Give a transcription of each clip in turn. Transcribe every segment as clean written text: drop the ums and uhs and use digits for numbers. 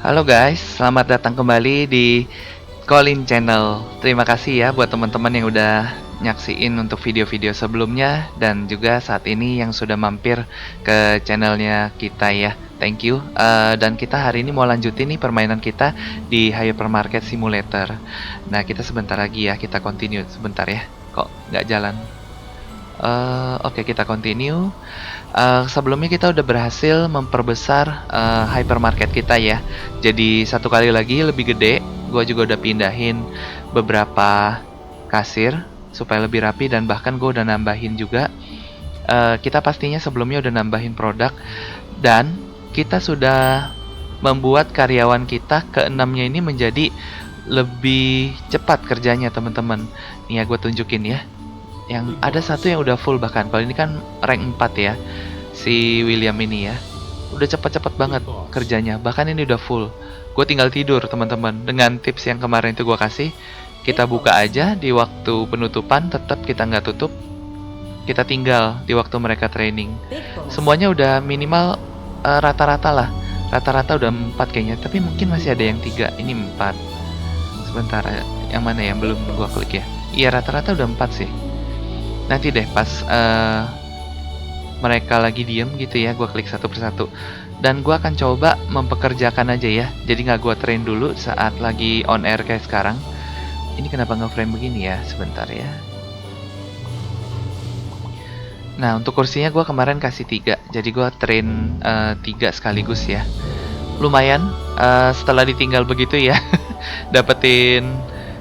Halo guys, selamat datang kembali di Colin Channel. Terima kasih ya buat teman-teman yang udah nyaksiin untuk video-video sebelumnya dan juga saat ini yang sudah mampir ke channelnya kita ya. Thank you. Dan kita hari ini mau lanjutin nih permainan kita di Hypermarket Simulator. Nah, kita sebentar lagi ya, kita continue sebentar ya. Kok nggak jalan? Oke, kita continue. Sebelumnya kita udah berhasil memperbesar hypermarket kita ya. Jadi satu kali lagi lebih gede. Gua juga udah pindahin beberapa kasir supaya lebih rapi dan bahkan gue udah nambahin juga. Kita pastinya sebelumnya udah nambahin produk dan kita sudah membuat karyawan kita keenamnya ini menjadi lebih cepat kerjanya teman-teman. Nih ya gue tunjukin ya. Yang ada satu yang udah full bahkan. Kalau ini kan rank 4 ya. Si William ini ya. Udah cepat-cepat banget kerjanya. Bahkan ini udah full. Gue tinggal tidur teman-teman. Dengan tips yang kemarin itu gue kasih. Kita buka aja di waktu penutupan. Tetap kita nggak tutup. Kita tinggal di waktu mereka training. Semuanya udah minimal rata-rata lah. Rata-rata udah 4 kayaknya. Tapi mungkin masih ada yang 3. Ini 4. Sebentar. Yang mana yang belum gue klik ya. Iya rata-rata udah 4 sih. Nanti deh pas mereka lagi diem gitu ya, gue klik satu persatu. Dan gue akan coba mempekerjakan aja ya. Jadi nggak gue train dulu saat lagi on air kayak sekarang. Ini kenapa nge-frame begini ya? Sebentar ya. Nah untuk kursinya gue kemarin kasih 3. Jadi gue train 3 sekaligus ya. Lumayan setelah ditinggal begitu ya. Dapetin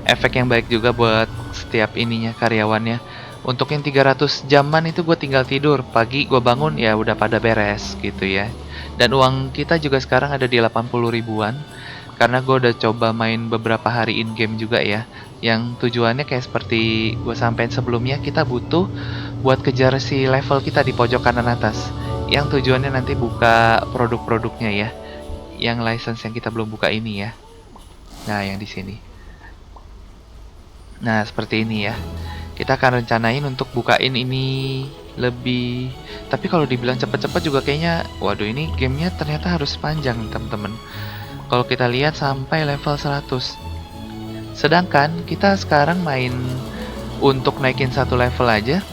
efek yang baik juga buat setiap ininya karyawannya. Untuk yang 300 jaman itu gue tinggal tidur. Pagi gue bangun ya udah pada beres gitu ya. Dan uang kita juga sekarang ada di 80 ribuan. Karena gue udah coba main beberapa hari in game juga ya. Yang tujuannya kayak seperti gue sampein sebelumnya. Kita butuh buat kejar si level kita di pojok kanan atas. Yang tujuannya nanti buka produk-produknya ya. Yang license yang kita belum buka ini ya. Nah yang di sini. Nah seperti ini ya. Kita akan rencanain untuk bukain ini lebih. Tapi kalau dibilang cepet-cepet juga kayaknya, waduh ini gamenya ternyata harus panjang teman-teman. Kalau kita lihat sampai level 100. Sedangkan kita sekarang main untuk naikin satu level aja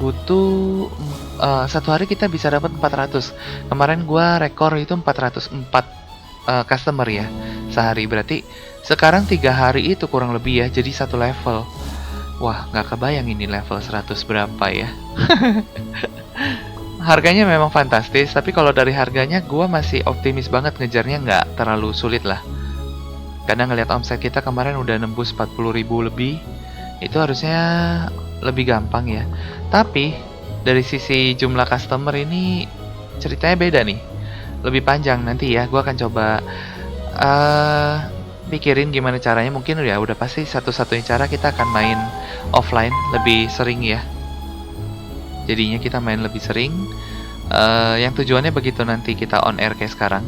butuh satu hari kita bisa dapat 400. Kemarin gua rekor itu 404 customer ya sehari. Berarti sekarang 3 hari itu kurang lebih ya jadi satu level. Wah, nggak kebayang ini level 100 berapa ya. Harganya memang fantastis, tapi kalau dari harganya gue masih optimis banget ngejarnya nggak terlalu sulit lah. Karena ngeliat omset kita kemarin udah nembus 40 ribu lebih, itu harusnya lebih gampang ya. Tapi dari sisi jumlah customer ini ceritanya beda nih. Lebih panjang nanti ya, gue akan coba pikirin gimana caranya. Mungkin ya udah pasti satu-satunya cara kita akan main offline lebih sering ya. Jadinya kita main lebih sering. Yang tujuannya begitu nanti kita on air kayak sekarang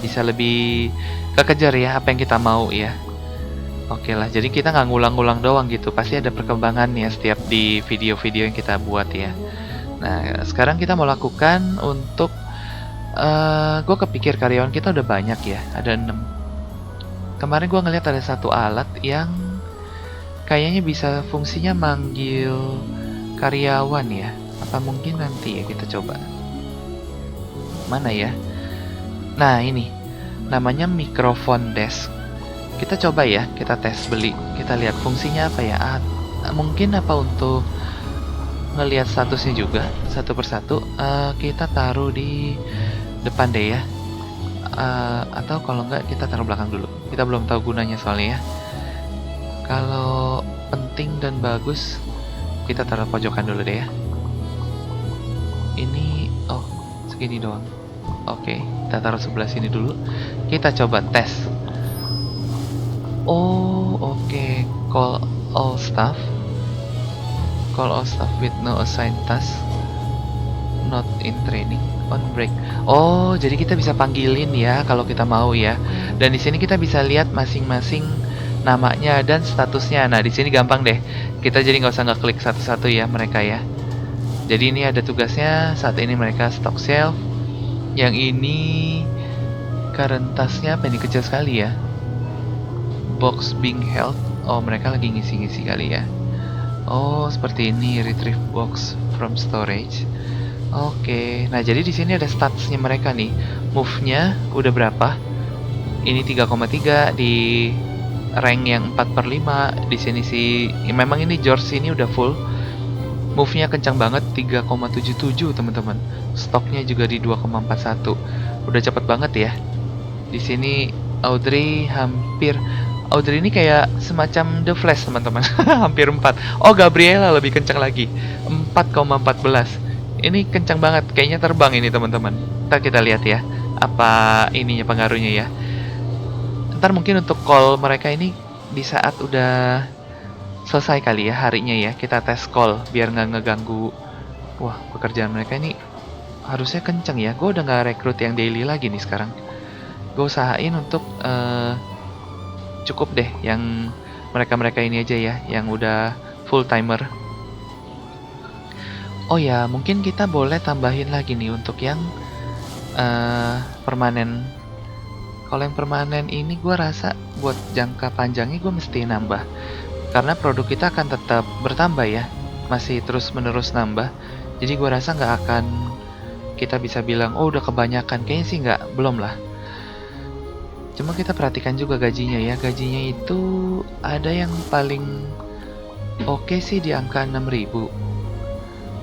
bisa lebih kekejar ya apa yang kita mau ya. Oke lah, jadi kita nggak ngulang-ngulang doang gitu. Pasti ada perkembangan ya setiap di video-video yang kita buat ya. Nah sekarang kita mau lakukan untuk gue kepikir karyawan kita udah banyak ya. Ada 6. Kemarin gue ngeliat ada satu alat yang kayaknya bisa fungsinya manggil karyawan ya. Apa mungkin nanti ya kita coba. Mana ya? Nah ini namanya microphone desk. Kita coba ya, kita tes beli. Kita lihat fungsinya apa ya. Mungkin apa untuk ngelihat statusnya juga satu persatu. Kita taruh di depan deh ya. Atau kalau enggak kita taruh belakang dulu. Kita belum tahu gunanya soalnya ya. Kalau penting dan bagus kita taruh pojokan dulu deh ya. Ini oh segini doang. Oke, kita taruh sebelah sini dulu. Kita coba tes. Oh oke. Call all staff. Call all staff with no assigned task. Not in training. On break. Oh, jadi kita bisa panggilin ya kalau kita mau ya. Dan di sini kita bisa lihat masing-masing namanya dan statusnya. Nah, di sini gampang deh. Kita jadi nggak usah ngeklik satu-satu ya mereka ya. Jadi ini ada tugasnya. Saat ini mereka stock shelf. Yang ini current tasknya apa ini, kecil sekali ya. Box being held. Oh, mereka lagi ngisi-ngisi kali ya. Oh, seperti ini, retrieve box from storage. Oke, nah jadi di sini ada statsnya mereka nih. Move-nya udah berapa? Ini 3,3 di rank yang 4/5. Di sini sih ya, memang ini George ini udah full. Move-nya kencang banget, 3,77 teman-teman. Stoknya juga di 2,41. Udah cepet banget ya. Di sini Audrey ini kayak semacam The Flash teman-teman. Hampir 4. Oh, Gabriela lebih kencang lagi, 4,14. Ini kencang banget, kayaknya terbang ini teman-teman. Ntar kita lihat ya apa ininya, pengaruhnya ya. Ntar mungkin untuk call mereka ini di saat udah selesai kali ya harinya ya, kita tes call biar nggak ngeganggu. Wah, pekerjaan mereka ini harusnya kenceng ya. Gue udah nggak rekrut yang daily lagi nih sekarang. Gue usahain untuk cukup deh yang mereka ini aja ya, yang udah full timer. Oh ya, mungkin kita boleh tambahin lagi nih untuk yang permanen. Kalau yang permanen ini gue rasa buat jangka panjangnya gue mesti nambah, karena produk kita akan tetap bertambah ya, masih terus menerus nambah. Jadi gue rasa nggak akan kita bisa bilang oh udah kebanyakan, kayaknya sih nggak, belum lah. Cuma kita perhatikan juga gajinya ya, gajinya itu ada yang paling oke sih di angka 6.000.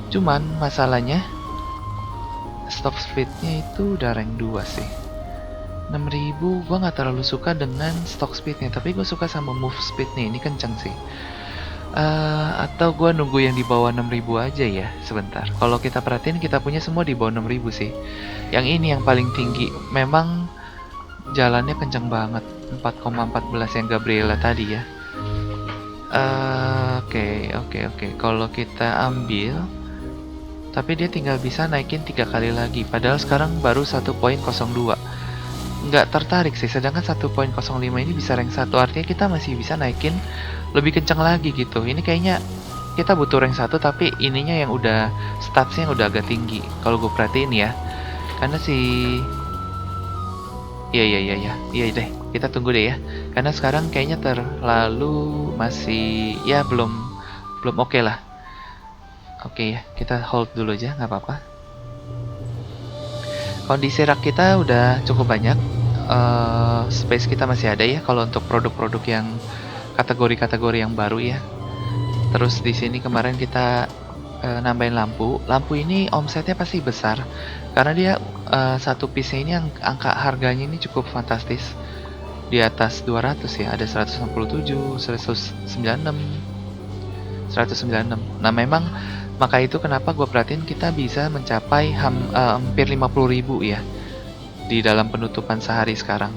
Cuman masalahnya stock speednya itu udah rank 2 sih. 6.000 gue nggak terlalu suka dengan stock speednya, tapi gue suka sama move speednya, ini kenceng sih. Atau gue nunggu yang di bawah 6.000 aja ya sebentar. Kalau kita perhatiin kita punya semua di bawah 6.000 sih. Yang ini yang paling tinggi, memang jalannya kenceng banget, 4,14 yang Gabriela tadi ya. Oke. Kalau kita ambil, tapi dia tinggal bisa naikin 3 kali lagi, padahal sekarang baru 1.02. Nggak tertarik sih, sedangkan 1.05 ini bisa rank 1, artinya kita masih bisa naikin lebih kencang lagi gitu. Ini kayaknya kita butuh rank 1, tapi ininya yang udah statsnya yang udah agak tinggi kalau gue perhatiin ya. Karena iya deh, kita tunggu deh ya, karena sekarang kayaknya terlalu masih ya belum oke lah. Oke ya, kita hold dulu aja, nggak apa-apa. Kondisi rak kita udah cukup banyak, space kita masih ada ya kalau untuk produk-produk yang kategori-kategori yang baru ya. Terus di sini kemarin kita nambahin lampu. Lampu ini omsetnya pasti besar karena dia satu piece ini yang angka harganya ini cukup fantastis, di atas 200 ya, ada 167, 196, 196. Nah memang maka itu kenapa gue perhatiin kita bisa mencapai hampir 50.000 ya di dalam penutupan sehari sekarang.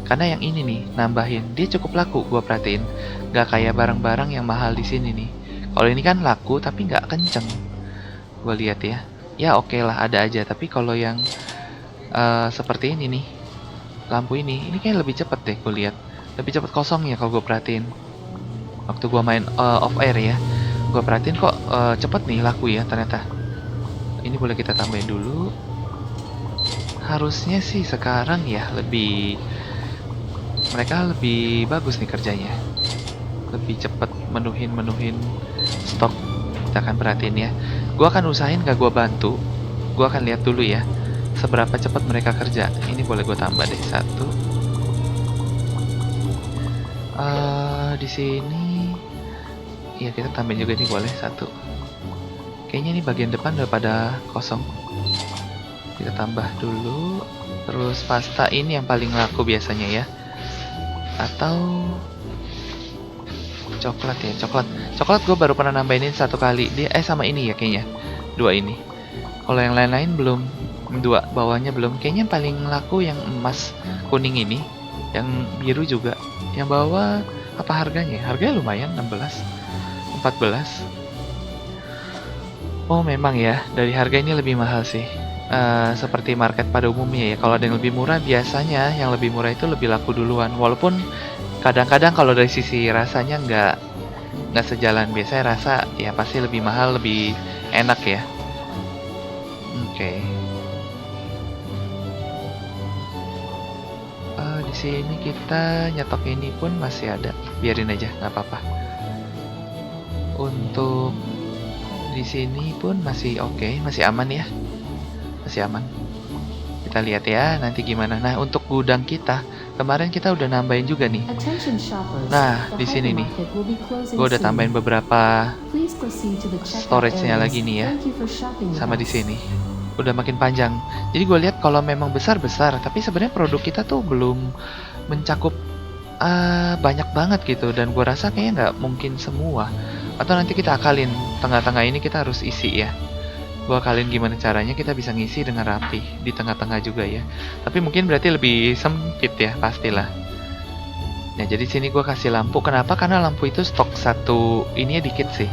Karena yang ini nih nambahin, dia cukup laku gue perhatiin. Gak kayak barang-barang yang mahal di sini nih. Kalau ini kan laku tapi nggak kenceng. Gue lihat ya. Ya oke lah, ada aja. Tapi kalau yang seperti ini nih, lampu ini kayak lebih cepet deh gue lihat. Lebih cepet kosongnya kalau gue perhatiin. Waktu gue main off air ya, gue perhatiin kok cepet nih laku ya ternyata. Ini boleh kita tambahin dulu. Harusnya sih sekarang ya mereka lebih bagus nih kerjanya, lebih cepet menuhin stok. Kita akan perhatiin ya. Gue akan usahain gak gue bantu. Gue akan lihat dulu ya seberapa cepat mereka kerja. Ini boleh gue tambah deh 1. Di sini ya kita tambahin juga nih, boleh 1. Kayaknya ini bagian depan udah pada kosong. Kita tambah dulu. Terus pasta ini yang paling laku biasanya ya. Atau coklat ya, coklat gue baru pernah nambahin 1 kali. Dia sama ini ya kayaknya, 2 ini. Kalau yang lain-lain belum, 2 bawahnya belum. Kayaknya yang paling laku yang emas kuning ini, yang biru juga. Yang bawah apa harganya? Harganya lumayan, 16, 14. Oh memang ya, dari harga ini lebih mahal sih. Seperti market pada umumnya ya. Kalau ada yang lebih murah, biasanya yang lebih murah itu lebih laku duluan. Walaupun kadang-kadang kalau dari sisi rasanya nggak sejalan. Biasanya rasa ya pasti lebih mahal, lebih enak ya. Oke. sini kita nyetok ini pun masih ada, biarin aja, nggak apa-apa. Untuk di sini pun masih oke, masih aman ya, masih aman. Kita lihat ya nanti gimana. Nah, untuk gudang kita kemarin kita udah nambahin juga nih. Nah, di sini nih, gue udah tambahin beberapa storage-nya lagi nih ya, sama di sini. Udah makin panjang. Jadi gue lihat kalau memang besar-besar, tapi sebenarnya produk kita tuh belum mencakup banyak banget gitu. Dan gue rasa kayaknya nggak mungkin semua. Atau nanti kita akalin, tengah-tengah ini kita harus isi ya. Gue akalin gimana caranya kita bisa ngisi dengan rapi di tengah-tengah juga ya. Tapi mungkin berarti lebih sempit ya, pastilah. Nah, jadi sini gue kasih lampu. Kenapa? Karena lampu itu stok satu ini dikit sih.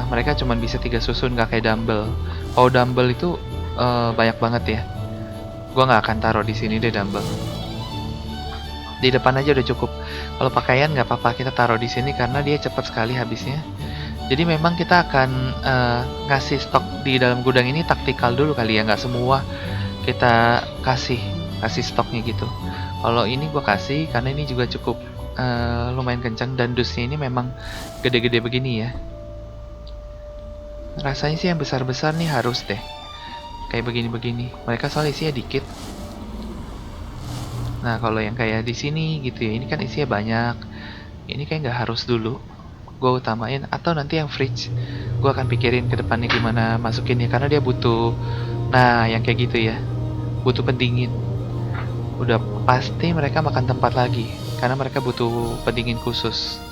Mereka cuma bisa 3 susun, gak kayak dumbbell. Kalau dumbbell itu banyak banget ya. Gue nggak akan taruh di sini deh dumbbell. Di depan aja udah cukup. Kalau pakaian nggak apa-apa kita taruh di sini karena dia cepat sekali habisnya. Jadi memang kita akan ngasih stok di dalam gudang ini taktikal dulu kali ya, nggak semua kita kasih stoknya gitu. Kalau ini gue kasih karena ini juga cukup lumayan kencang dan dusnya ini memang gede-gede begini ya. Rasanya sih yang besar-besar nih harus deh kayak begini-begini. Mereka soal isinya dikit. Nah, kalau yang kayak di sini gitu ya, ini kan isinya banyak. Ini kayak nggak harus dulu gue utamain, atau nanti yang fridge gue akan pikirin ke depannya gimana masukinnya karena dia butuh, nah yang kayak gitu ya, butuh pendingin. Udah pasti mereka makan tempat lagi karena mereka butuh pendingin khusus.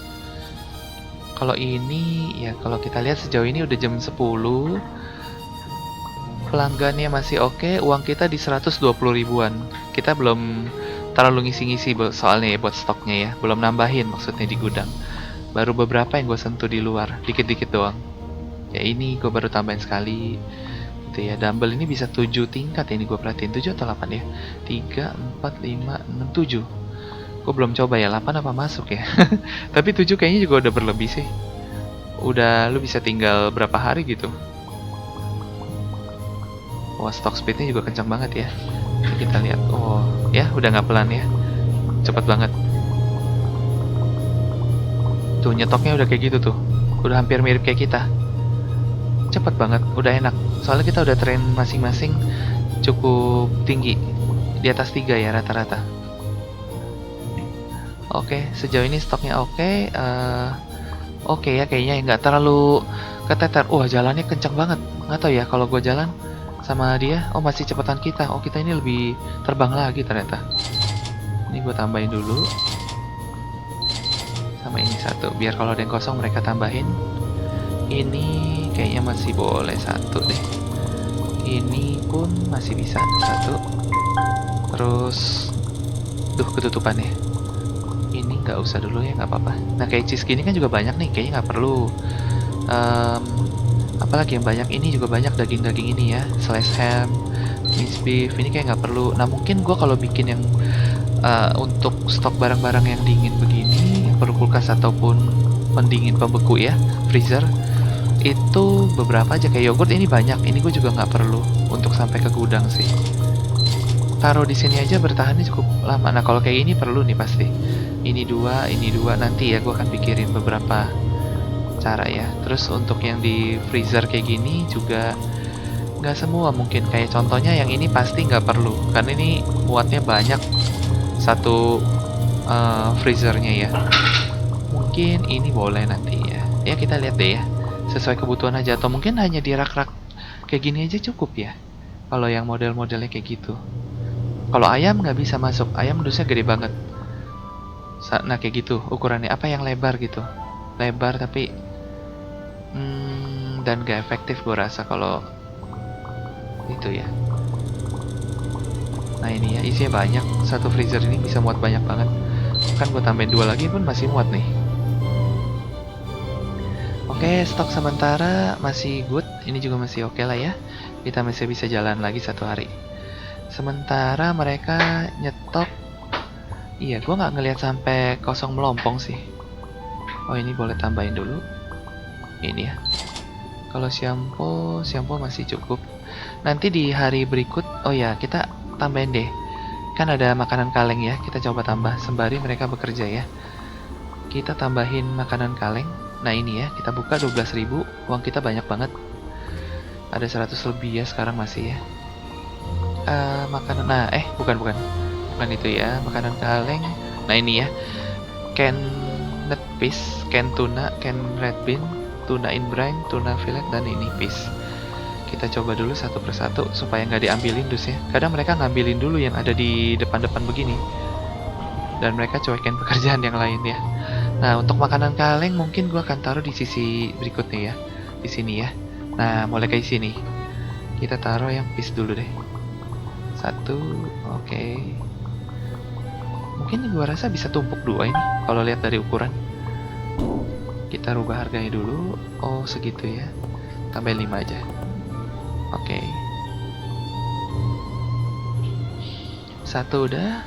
Kalau ini ya, kalau kita lihat sejauh ini udah jam 10, pelanggannya masih oke, uang kita di 120 ribuan. Kita belum terlalu ngisi-ngisi soalnya ya buat stoknya ya, belum nambahin maksudnya di gudang. Baru beberapa yang gue sentuh di luar, dikit-dikit doang. Ya ini gue baru tambahin sekali. Gitu ya, dumbbell ini bisa 7 tingkat ya, ini gue perhatiin 7 atau 8 ya. 3, 4, 5, 6, 7. Gue belum coba ya, 8 apa masuk ya. Tapi 7 kayaknya juga udah berlebih sih. Udah, lu bisa tinggal berapa hari gitu. Wah, stock speednya juga kencang banget ya. Kita lihat, oh ya udah nggak pelan ya, cepet banget. Tuh nyetoknya udah kayak gitu tuh, udah hampir mirip kayak kita, cepet banget, udah enak. Soalnya kita udah train masing-masing cukup tinggi, di atas 3 ya rata-rata. Oke, sejauh ini stoknya oke. Oke ya kayaknya nggak terlalu keteter. Wah jalannya kencang banget, nggak tahu ya kalau gue jalan sama dia. Oh masih cepetan kita, oh kita ini lebih terbang lagi ternyata. Ini gue tambahin dulu sama ini satu, biar kalau ada yang kosong mereka tambahin. Ini kayaknya masih boleh satu deh. Ini pun masih bisa satu. Terus ketutupan ya, ini nggak usah dulu ya, nggak apa-apa. Nah kayak cheese gini kan juga banyak nih, kayaknya nggak perlu. Apalagi yang banyak ini juga banyak daging-daging ini ya, slice ham, minced beef, ini kayak nggak perlu. Nah mungkin gue kalau bikin yang untuk stok barang-barang yang dingin begini, yang perlu kulkas ataupun pendingin pembeku ya, freezer, itu beberapa aja. Kayak yogurt ini banyak, ini gue juga nggak perlu untuk sampai ke gudang sih. Taruh di sini aja bertahannya cukup lama. Nah kalau kayak ini perlu nih pasti. Ini dua, nanti ya gue akan pikirin beberapa cara ya. Terus untuk yang di freezer kayak gini juga nggak semua mungkin. Kayak contohnya yang ini pasti nggak perlu karena ini muatnya banyak satu freezernya ya. Mungkin ini boleh nanti ya. Ya kita lihat deh ya, sesuai kebutuhan aja. Atau mungkin hanya di rak-rak kayak gini aja cukup ya. Kalau yang model-modelnya kayak gitu. Kalau ayam nggak bisa masuk, ayam dusnya gede banget. Nah kayak gitu ukurannya, apa yang lebar gitu, lebar tapi dan gak efektif gue rasa kalau itu ya. Nah ini ya isinya banyak, satu freezer ini bisa muat banyak banget. Kan gue tambahin 2 lagi pun masih muat nih. Oke, stok sementara masih good, ini juga masih oke lah ya. Kita masih bisa jalan lagi 1 hari. Sementara mereka nyetok. Iya, gue nggak ngelihat sampai kosong melompong sih. Oh ini boleh tambahin dulu. Ini ya. Kalau shampoo masih cukup. Nanti di hari berikut, oh ya kita tambahin deh. kan ada makanan kaleng ya, kita coba tambah sembari mereka bekerja ya. Kita tambahin makanan kaleng. Nah ini ya, kita buka 12.000, uang kita banyak banget. Ada 100 lebih ya sekarang masih ya. Makanan, nah bukan itu ya, makanan kaleng. Nah ini ya, can nut fish, can tuna, can red bean, tuna in brine, tuna fillet, dan ini fish. Kita coba dulu satu persatu supaya nggak diambilin dus ya. Kadang mereka ngambilin dulu yang ada di depan-depan begini, dan mereka cuekin pekerjaan yang lain ya. Nah untuk makanan kaleng mungkin gua akan taruh di sisi berikutnya ya, di sini ya. Nah mulai kayak sini, kita taruh yang fish dulu deh. Satu, oke. Mungkin gua rasa bisa tumpuk dua ini kalau lihat dari ukuran. Kita rubah harganya dulu. Oh segitu ya, tambah 5 aja. Oke. Satu udah.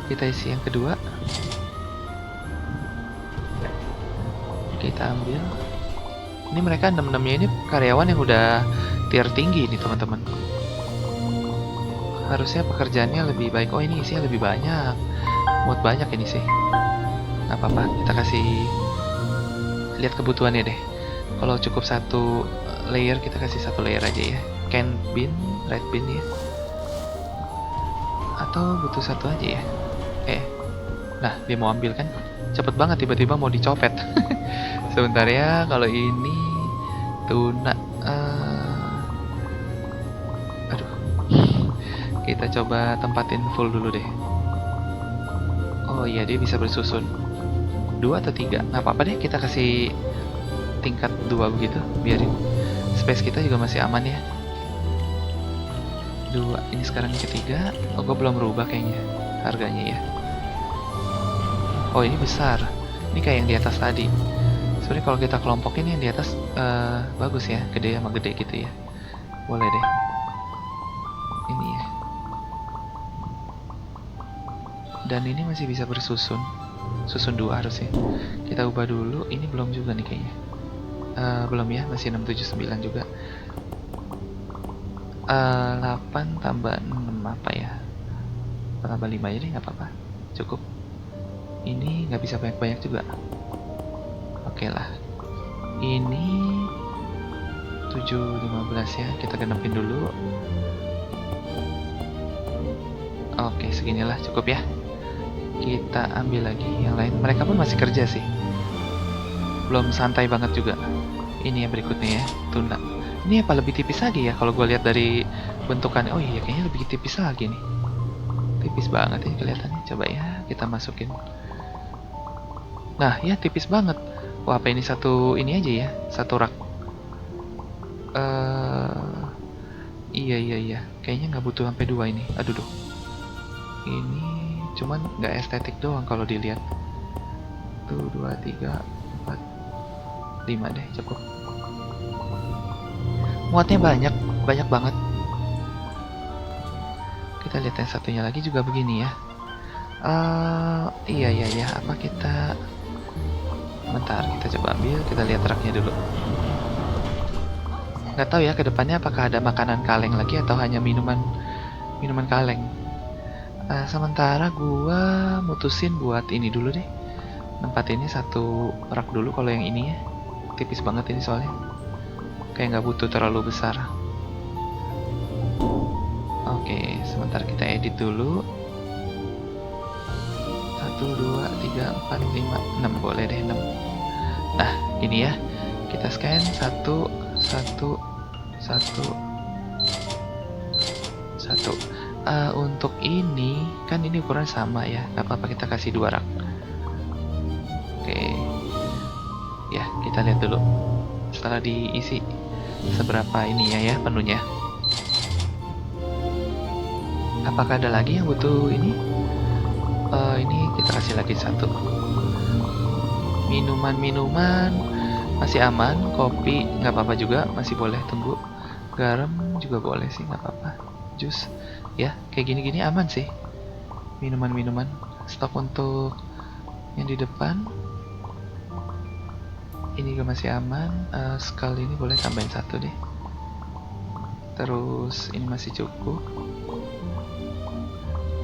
Kita isi yang kedua. Kita ambil. Ini mereka 6-6-nya ini karyawan yang udah tier tinggi nih teman-teman. Harusnya pekerjaannya lebih baik. Oh ini isinya lebih banyak. Muat banyak ini sih. Gak apa-apa, kita kasih lihat kebutuhannya deh. Kalau cukup satu layer, kita kasih satu layer aja ya. Can bean, red bean ya. Atau butuh satu aja ya. Nah dia mau ambil kan. Cepet banget, tiba-tiba mau dicopet. Sebentar ya, kalau ini tuna. Aduh. Kita coba tempatin full dulu deh. Oh iya, dia bisa bersusun 2 atau 3. Nggak apa-apa deh, kita kasih tingkat 2 begitu, biarin space kita juga masih aman ya. 2, ini sekarang yang ketiga. Oh gue belum rubah kayaknya harganya ya. Oh ini besar, ini kayak yang di atas tadi. Sebenarnya kalau kita kelompokin yang di atas bagus ya, gede sama gede gitu ya. Boleh deh. Ini ya. Dan ini masih bisa bersusun. Susun 2 harusnya. Kita ubah dulu, ini belum juga nih kayaknya. Belum ya, masih 679 juga. 8 tambah 6 apa ya? Tambah 5 aja deh, nggak apa-apa. Cukup. Ini nggak bisa banyak-banyak juga. Oke lah. Ini 715 ya, kita genepin dulu. Oke, seginilah cukup ya. Kita ambil lagi yang lain. Mereka pun masih kerja sih. Belum santai banget juga. Ini yang berikutnya ya, tuna. Ini apa lebih tipis lagi ya kalau gue lihat dari bentukannya. Oh iya, kayaknya lebih tipis lagi nih. Tipis banget ya kelihatannya. Coba ya, kita masukin. Nah, ya tipis banget. Wah, apa ini satu ini aja ya, satu rak. Iya. Kayaknya nggak butuh sampai 2 ini. Aduh. Ini cuman nggak estetik doang kalau dilihat. Tuh 2, 3, 4, 5 deh cukup. Muatnya banyak banget. Kita lihat yang satunya lagi juga begini ya. Iya. Apa kita? Bentar, kita coba ambil. Kita lihat raknya dulu. Nggak tahu ya kedepannya apakah ada makanan kaleng lagi atau hanya minuman kaleng. Sementara gua mutusin buat ini dulu deh. Nempatinnya satu rak dulu kalau yang ini ya. Tipis banget ini soalnya. Kayak nggak butuh terlalu besar. Oke, sebentar kita edit dulu. 1, 2, 3, 4, 5, 6 boleh deh 6. Nah ini ya, kita scan 1. Untuk ini kan ini ukuran sama ya, nggak apa-apa kita kasih 2 rak. Oke ya, kita lihat dulu setelah diisi seberapa ini ya penuhnya. Apakah ada lagi yang butuh ini? Ini kita kasih lagi 1. Minuman masih aman. Kopi nggak apa-apa juga, masih boleh tunggu. Garam juga boleh sih, nggak apa-apa. Jus ya, kayak gini-gini aman sih. Minuman stok untuk yang di depan ini juga masih aman. Sekali ini boleh tambahin 1 deh. Terus ini masih cukup.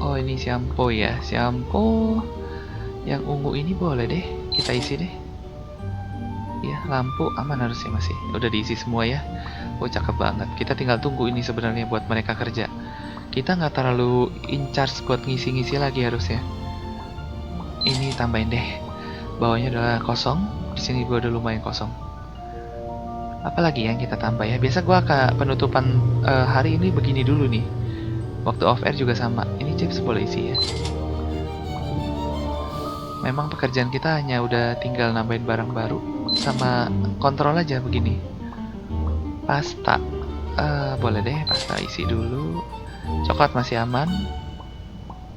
Oh ini shampoo ya, shampoo yang ungu ini boleh deh kita isi deh. Ya lampu aman harusnya masih, udah diisi semua ya. Oh cakep banget, kita tinggal tunggu ini sebenarnya buat mereka kerja. Kita nggak terlalu in charge buat ngisi-ngisi lagi harusnya. Ini tambahin deh, bawahnya udah kosong, di sini gua udah lumayan kosong. Apalagi yang kita tambah ya, biasa gua ke penutupan hari ini begini dulu nih. Waktu off air juga sama, ini chips boleh isi ya. Memang pekerjaan kita hanya udah tinggal nambahin barang baru sama kontrol aja begini. Pasta, boleh deh pasta isi dulu. Coklat masih aman.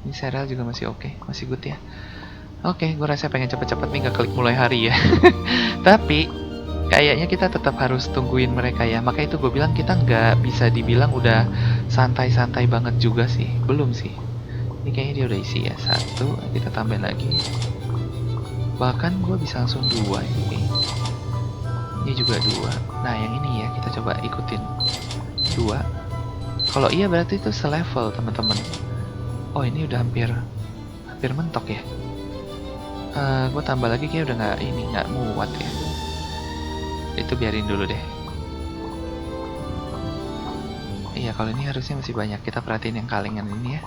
Ini cereal juga masih oke, masih good ya. Oke, gue rasa pengen cepet-cepet nih klik mulai hari ya. Tapi kayaknya kita tetap harus tungguin mereka ya. Maka itu gue bilang kita nggak bisa dibilang udah santai-santai banget juga sih. Belum sih. Ini kayaknya dia udah isi ya. Satu, kita tambahin lagi. Bahkan gue bisa langsung dua ini. Ini juga dua. Nah yang ini ya kita coba ikutin. Dua. Kalau iya berarti itu selevel teman-teman. Oh ini udah hampir mentok ya. Gue tambah lagi kayak udah nggak muat ya. Itu biarin dulu deh. Iya kalau ini harusnya masih banyak. Kita perhatiin yang kalengan ini ya.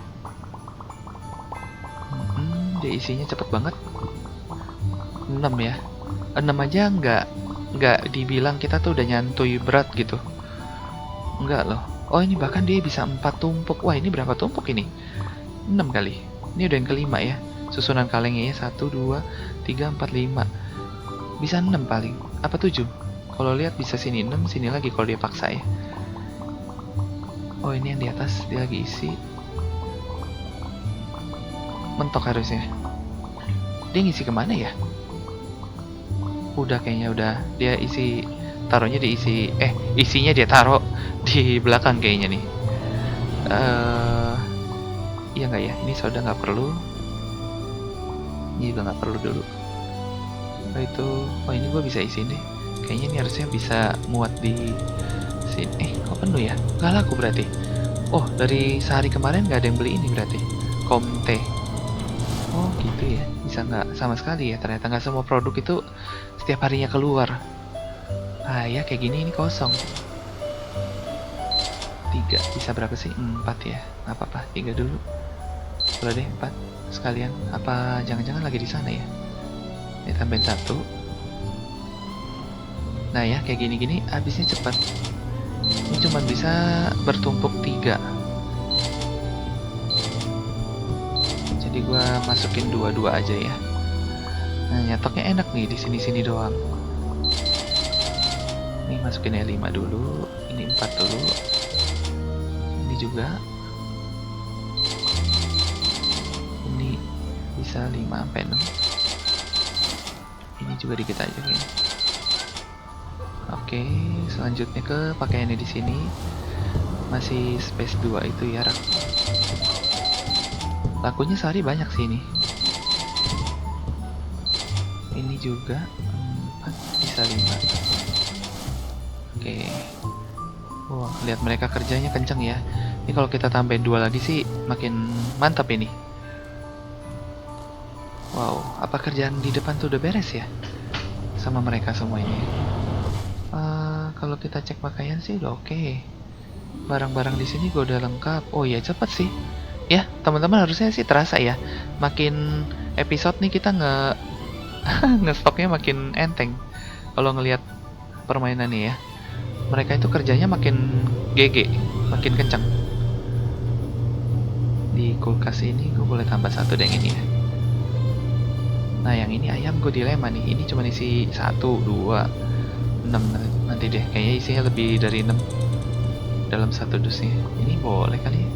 Dia isinya cepet banget. 6 ya. 6 aja nggak dibilang kita tuh udah nyantui berat gitu. Enggak loh. Oh ini bahkan dia bisa 4 tumpuk. Wah ini berapa tumpuk ini? 6 kali. Ini udah yang kelima ya. Susunan kalengnya ya 1, 2, 3, 4, 5. Bisa 6 paling. Apa 7? Kalau lihat bisa sini 6, sini lagi kalau dia paksa ya. Oh ini yang di atas dia lagi isi. Mentok harusnya. Dia ngisi kemana ya? Udah kayaknya udah. Dia isi, taruhnya diisi. Isinya dia taruh di belakang kayaknya nih. Iya nggak ya? Ini sudah nggak perlu. Ini juga nggak perlu dulu. Oh ini gue bisa isi deh. Kayaknya ini harusnya bisa muat di sini. Kok penuh ya? Nggak laku berarti. Oh dari sehari kemarin nggak ada yang beli ini berarti. Comte. Oh gitu ya. Bisa nggak sama sekali ya. Ternyata nggak semua produk itu setiap harinya keluar. Ah ya kayak gini ini kosong. 3 bisa berapa sih? 4 ya. Nggak apa-apa. 3 dulu. Boleh deh 4 sekalian. Apa jangan-jangan lagi di sana ya? Ini tambahin 1. Nah ya kayak gini-gini habisnya cepat. Ini cuma bisa bertumpuk 3. Jadi gua masukin 2 aja ya. Nah nyatoknya enak nih di sini-sini doang. Ini masukin 5 dulu. Ini 4 dulu. Ini juga. Ini bisa 5 sampai 6. Ini juga dikit aja kayaknya. Oke, selanjutnya ke pakaiannya di sini. Masih space 2 itu ya, rak. Lakunya sehari banyak sih ini. Ini juga 4 bisa 5. Oke. Wah, lihat mereka kerjanya kenceng ya. Ini kalau kita tambahin 2 lagi sih makin mantap ini. Wow, apa kerjaan di depan tuh udah beres ya? Sama mereka semua ini. Kalau kita cek pakaian sih udah oke. Barang-barang di sini gue udah lengkap. Oh ya cepet sih. Ya teman-teman harusnya sih terasa ya. Makin episode nih kita ngestoknya makin enteng. Kalau ngelihat permainannya ya. Mereka itu kerjanya makin GG, makin kencang. Di kulkas ini gue boleh tambah 1 deh yang ini ya. Nah yang ini ayam gue dilema nih. Ini cuma isi 1, 2, 6 nanti deh. Kayaknya isinya lebih dari 6 dalam 1 dusnya. Ini boleh kali ya.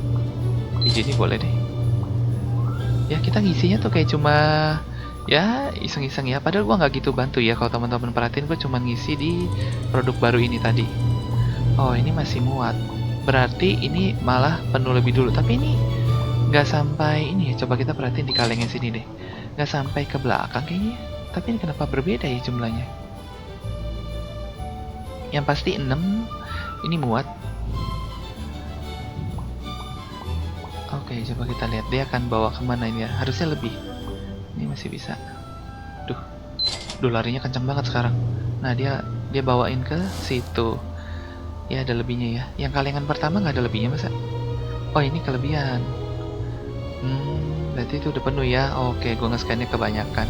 Biji ini boleh deh. Ya kita ngisinya tuh kayak cuma ya iseng-iseng ya. Padahal gua nggak gitu bantu ya. Kalau teman-teman perhatiin gue cuma ngisi di produk baru ini tadi. Oh ini masih muat. Berarti ini malah penuh lebih dulu. Tapi ini nggak sampai ini ya. Coba kita perhatiin di kalengnya sini deh. Nggak sampai ke belakang kayaknya. Tapi ini kenapa berbeda ya jumlahnya? Yang pasti 6 ini muat. Oke, coba kita lihat dia akan bawa kemana ini ya. Harusnya lebih. Ini masih bisa. Duh, larinya kencang banget sekarang. Nah, dia bawain ke situ. Ya, ada lebihnya ya. Yang kalengan pertama nggak ada lebihnya masa? Oh, ini kelebihan. Berarti itu udah penuh ya. Oke, gue nge-scan-nya kebanyakan.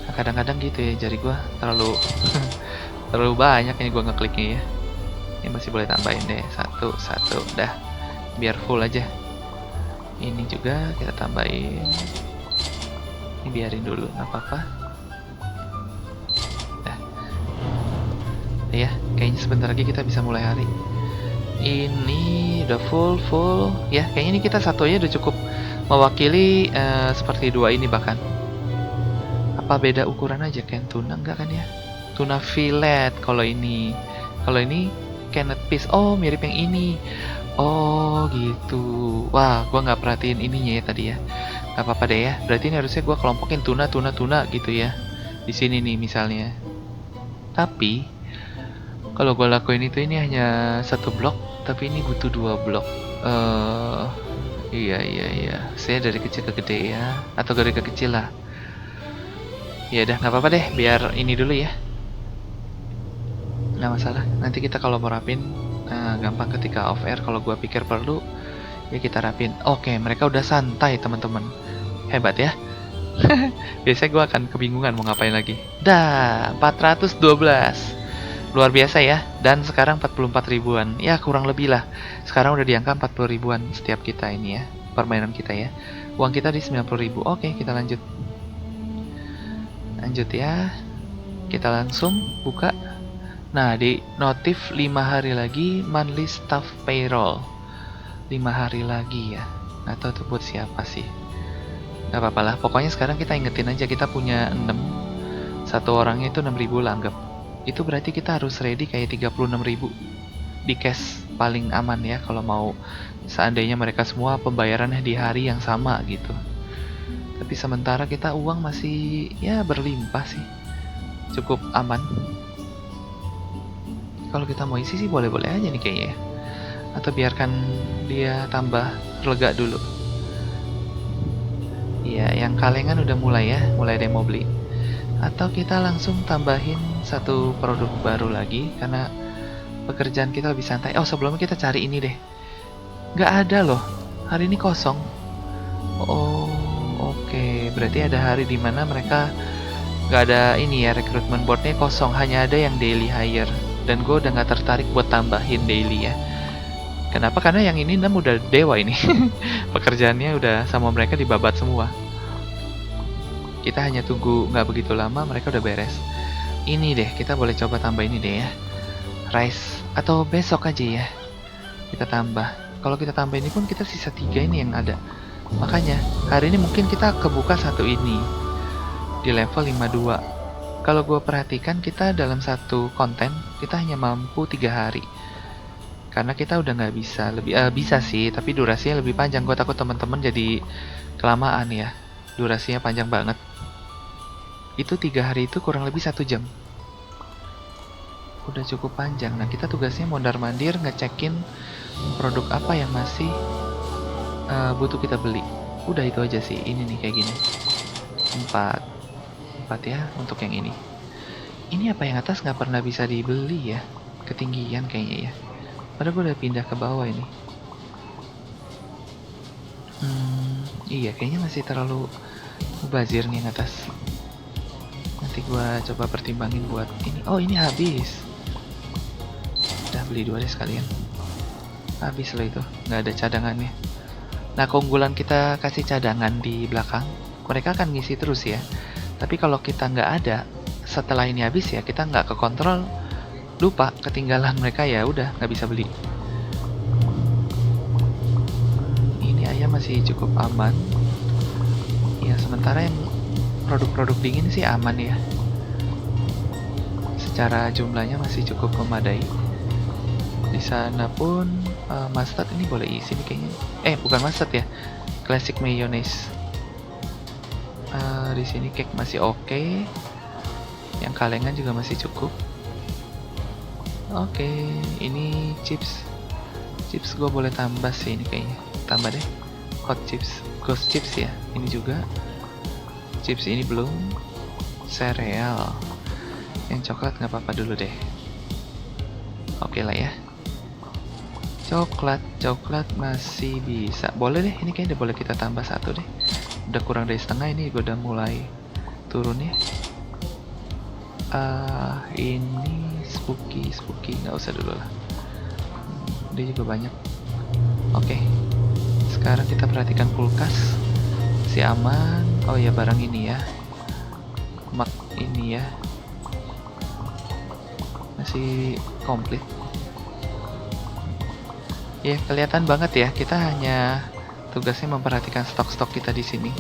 Nah, kadang-kadang gitu ya, jari gue terlalu terlalu banyak ini gue ngekliknya ya. Ini masih boleh tambahin deh. Satu. Dah. Biar full aja. Ini juga kita tambahin. Ini biarin dulu, nggak apa-apa. Dah. Ya, kayaknya sebentar lagi kita bisa mulai hari. Ini udah full. Ya, kayaknya ini kita satu aja udah cukup mewakili seperti dua ini bahkan. Apa beda ukuran aja kan tuna enggak kan ya? Tuna fillet kalau ini. Kalau ini canned fish. Oh, mirip yang ini. Oh, gitu. Wah, gua nggak perhatiin ininya ya tadi ya. Gak apa-apa deh ya. Berarti ini harusnya gua kelompokin tuna gitu ya. Di sini nih misalnya. Tapi kalau gua lakuin itu ini hanya satu blok, tapi ini butuh 2 blok. Iya. Saya dari kecil ke gede ya, atau dari ke kecil lah. Ya udah nggak apa-apa deh, biar ini dulu ya. Nggak masalah. Nanti kita kalau mau rapin gampang ketika off air. Kalau gua pikir perlu, ya kita rapin. Oke, mereka udah santai teman-teman. Hebat ya. Biasanya gua akan kebingungan mau ngapain lagi. Dah, 412. Luar biasa ya. Dan sekarang 44 ribuan. Ya kurang lebih lah. Sekarang udah di angka 40 ribuan setiap kita ini ya. Permainan kita ya. Uang kita di 90 ribu. Oke, kita lanjut. Lanjut ya. Kita langsung buka. Nah, di notif 5 hari lagi monthly staff payroll. 5 hari lagi ya. Nggak tahu tuh buat siapa sih. Nggak apa-apa lah. Pokoknya sekarang kita ingetin aja kita punya 6. Satu orangnya itu 6.000 lah anggap. Itu berarti kita harus ready kayak 36.000 di cash paling aman ya kalau mau seandainya mereka semua pembayarannya di hari yang sama gitu. Tapi sementara kita uang masih ya berlimpah sih. Cukup aman. Kalau kita mau isi sih boleh-boleh aja nih kayaknya ya. Atau biarkan dia tambah lega dulu. Iya, yang kalengan udah mulai ya, mulai ada yang mau beli. Atau kita langsung tambahin satu produk baru lagi karena pekerjaan kita lebih santai. Oh, sebelumnya kita cari ini deh. Nggak ada loh, hari ini kosong. Oh, oke. Berarti ada hari dimana mereka nggak ada ini ya, recruitment boardnya kosong. Hanya ada yang daily hire. Dan gue udah nggak tertarik buat tambahin daily ya. Kenapa? Karena yang ini 6 udah dewa ini. Pekerjaannya udah sama mereka dibabat semua. Kita hanya tunggu nggak begitu lama, mereka udah beres. Ini deh, kita boleh coba tambah ini deh ya. Rice, atau besok aja ya. Kita tambah. Kalau kita tambah ini pun kita sisa 3 ini yang ada. Makanya, hari ini mungkin kita kebuka satu ini. Di level 52. Kalau gue perhatikan kita dalam satu konten, kita hanya mampu 3 hari. Karena kita udah nggak bisa lebih bisa sih, tapi durasinya lebih panjang. Gue takut teman-teman jadi kelamaan ya. Durasinya panjang banget. Itu 3 hari itu kurang lebih 1 jam. Udah cukup panjang. Nah, kita tugasnya mondar-mandir ngecekin produk apa yang masih butuh kita beli. Udah itu aja sih. Ini nih kayak gini. 4 ya untuk yang ini. Ini apa yang atas nggak pernah bisa dibeli ya? Ketinggian kayaknya ya. Padahal gue udah pindah ke bawah ini. Iya kayaknya masih terlalu mubazir nih yang atas. Nanti gue coba pertimbangin buat ini. Oh ini habis. Udah beli 2 deh sekalian. Habis loh itu, nggak ada cadangannya. Nah keunggulan kita kasih cadangan di belakang, mereka akan ngisi terus ya. Tapi kalau kita nggak ada, setelah ini habis ya kita nggak kekontrol, lupa ketinggalan mereka ya udah nggak bisa beli. Ini ayam masih cukup aman. Ya sementara yang produk-produk dingin sih aman ya. Secara jumlahnya masih cukup memadai. Di sana pun mustard ini boleh isi nih kayaknya. Bukan mustard ya, classic mayonnaise. Di sini cake masih oke. Yang kalengan juga masih cukup. Oke, ini chips gue boleh tambah sih ini kayaknya. Tambah deh. hot chips, ghost chips ya. Ini juga chips, ini belum. Sereal yang coklat nggak apa-apa dulu deh. Oke lah ya. Coklat masih bisa, boleh deh. Ini kayaknya udah boleh kita tambah satu deh. Udah kurang dari setengah, ini gue udah mulai turun ya. Ini spooky nggak usah dulu lah. Dia juga banyak. Oke. Sekarang kita perhatikan kulkas. Si aman. Oh ya, barang ini ya. Mak ini ya. Masih komplit. Ya, kelihatan banget ya. Kita hanya tugasnya memperhatikan stok-stok kita di sini.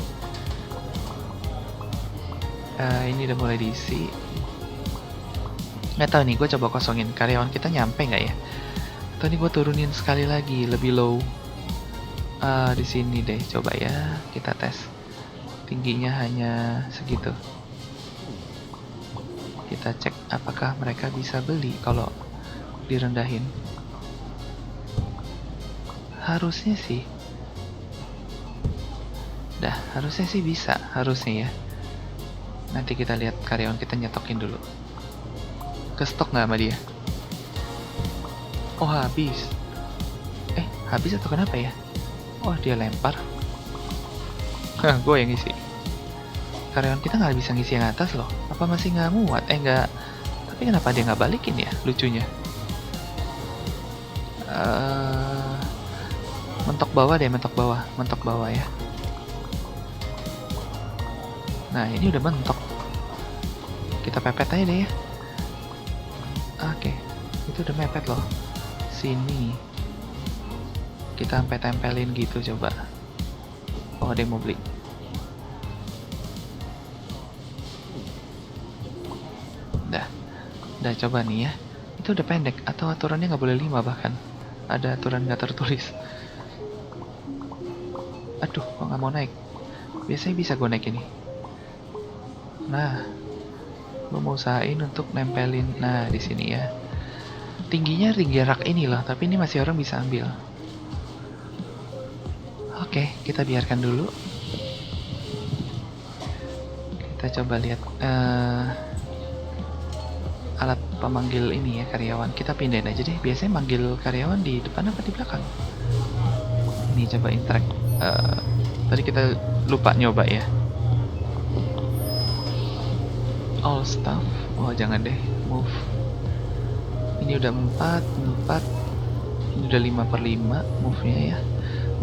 Ini udah mulai diisi. Nggak tahu nih, gue coba kosongin. Karyawan kita nyampe nggak ya? Atau ini gue turunin sekali lagi, lebih low. Di sini deh, coba ya. Kita tes. Tingginya hanya segitu. Kita cek apakah mereka bisa beli kalau direndahin. Harusnya sih. Harusnya sih bisa. Harusnya ya. Nanti kita lihat karyawan kita nyetokin dulu. Ke stok nggak sama dia? Oh, habis. Habis atau kenapa ya? Oh, dia lempar. Gue yang ngisi. Karyawan kita nggak bisa ngisi yang atas loh. Apa masih nggak muat? Nggak. Tapi kenapa dia nggak balikin ya? Lucunya. Mentok bawah deh, mentok bawah ya. Nah, ini udah mentok. Kita pepet aja deh ya. Oke, itu udah mepet loh. Sini. Kita sampai tempelin gitu coba. Oh, ada yang mau beli. Udah coba nih ya. Itu udah pendek atau aturannya nggak boleh 5 bahkan. Ada aturan nggak tertulis. Aduh, kok nggak mau naik? Biasanya bisa gue naik ini. Nah, gue mau usahain untuk nempelin. Nah, di sini ya. Tingginya tinggi rak ini loh, tapi ini masih orang bisa ambil. Oke, kita biarkan dulu. Kita coba lihat alat pemanggil ini ya, karyawan. Kita pindahin aja deh. Biasanya manggil karyawan di depan apa di belakang? Ini coba interact. Tadi kita lupa nyoba ya. All staff. Oh, jangan deh. Move. Ini udah 4. Ini udah 5/5 move-nya ya.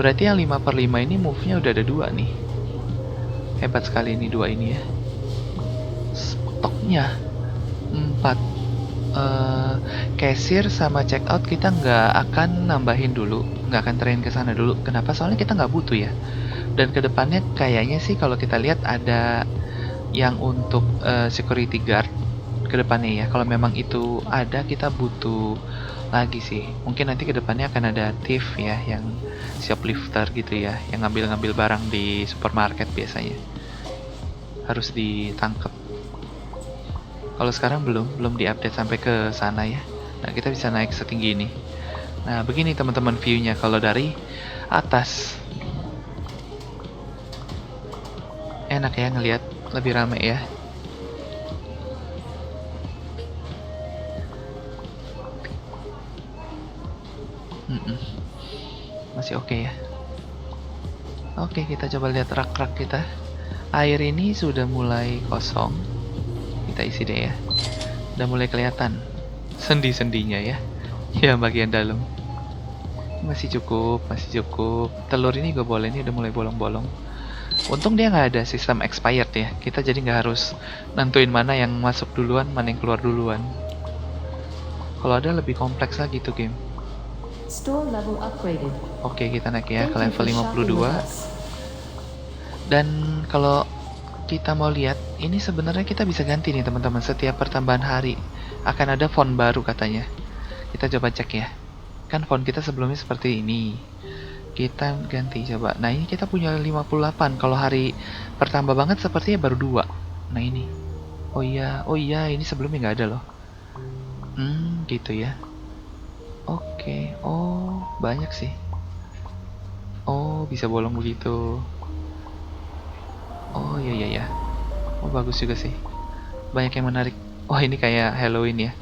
Berarti yang 5/5 ini move-nya udah ada 2 nih. Hebat sekali ini 2 ini ya. Stoknya 4. Cashier sama check out kita nggak akan nambahin dulu, nggak akan train ke sana dulu. Kenapa? Soalnya kita nggak butuh ya. Dan kedepannya kayaknya sih kalau kita lihat ada yang untuk security guard kedepannya ya. Kalau memang itu ada, kita butuh lagi sih. Mungkin nanti kedepannya akan ada thief ya, yang shoplifter gitu ya, yang ngambil-ngambil barang di supermarket biasanya. Harus ditangkap. Kalau sekarang belum diupdate sampai ke sana ya. Nah, kita bisa naik setinggi ini. Nah, begini teman-teman view-nya kalau dari atas. Enak ya ngelihat, lebih rame ya. Masih oke ya. Oke, kita coba lihat rak-rak kita. Air ini sudah mulai kosong. Kita isi deh ya. Udah mulai kelihatan sendi-sendinya ya. Ya, bagian dalam. Masih cukup. Telur ini gue boleh, ini udah mulai bolong-bolong. Untung dia nggak ada sistem expired ya. Kita jadi nggak harus nentuin mana yang masuk duluan, mana yang keluar duluan. Kalau ada lebih kompleks lagi tuh game. Store level upgraded. Oke, kita naik ya ke level 52. Dan kalau kita mau lihat, ini sebenarnya kita bisa ganti nih teman-teman. Setiap pertambahan hari akan ada font baru katanya. Kita coba cek ya. Kan font kita sebelumnya seperti ini. Kita ganti coba. Nah, ini kita punya 58. Kalau hari pertambah banget sepertinya baru 2. Nah, ini. Oh iya, ini sebelumnya nggak ada loh. Gitu ya. Oke. Oh, banyak sih. Oh, bisa bolong begitu. Oh iya iya ya. Oh bagus juga sih. Banyak yang menarik. Oh ini kayak Halloween ya.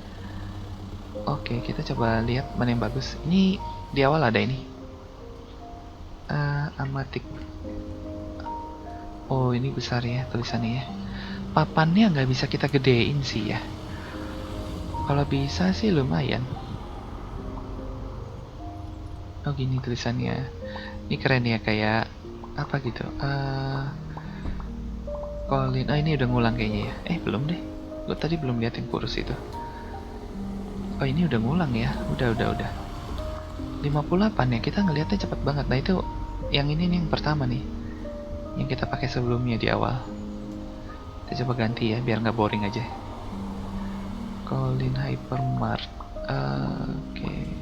Oke, kita coba lihat mana yang bagus. Ini di awal ada ini. Amatik. Oh ini besar ya tulisannya ya. Papannya nggak bisa kita gedein sih ya. Kalau bisa sih lumayan. Oh gini tulisannya. Ini keren ya kayak apa gitu. Colin. Oh ini udah ngulang kayaknya ya. Belum deh. Gue tadi belum lihat yang kurus itu. Oh ini udah ngulang ya. Udah. 58 ya. Kita ngelihatnya cepet banget. Nah itu yang ini nih yang pertama nih. Yang kita pakai sebelumnya di awal. Kita coba ganti ya biar nggak boring aja. Colin Hypermart. Oke.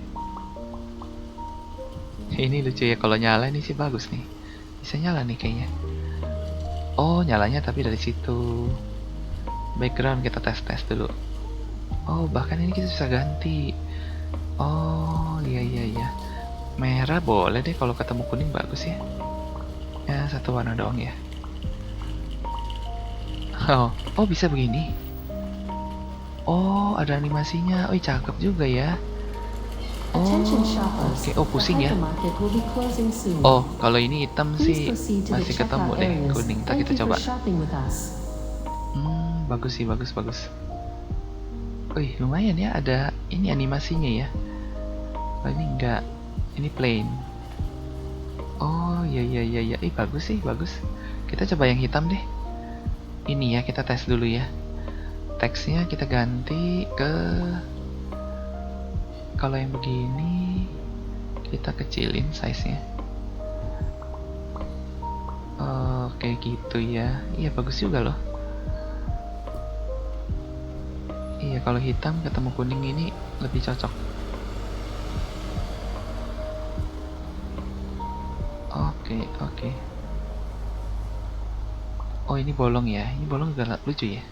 Ini lucu ya kalau nyala ini sih bagus nih. Bisa nyala nih kayaknya. Oh nyalanya tapi dari situ. Background kita tes dulu. Oh bahkan ini kita bisa ganti. Oh iya. Merah boleh deh, kalau ketemu kuning bagus ya. Ya satu warna doang ya. Oh bisa begini. Oh ada animasinya. Oh cakep juga ya. Attention shoppers. Oke. Oh pusing The ya. hypermarket will be closing soon. Oh kalau ini hitam Please sih proceed to the masih ketemu checkout deh. areas. Kuning. Ntar Thank kita you for coba. shopping with us. Bagus sih, bagus. Wih lumayan ya, ada ini animasinya ya. Oh ini enggak. Ini plain. Oh iya. Bagus sih, bagus. Kita coba yang hitam deh. Ini ya, kita tes dulu ya. Teksnya kita ganti ke, kalau yang begini kita kecilin size-nya. Kayak gitu ya. Iya bagus juga loh. Iya kalau hitam ketemu kuning ini lebih cocok. Oke. Oh ini bolong ya. Ini bolong juga lucu ya.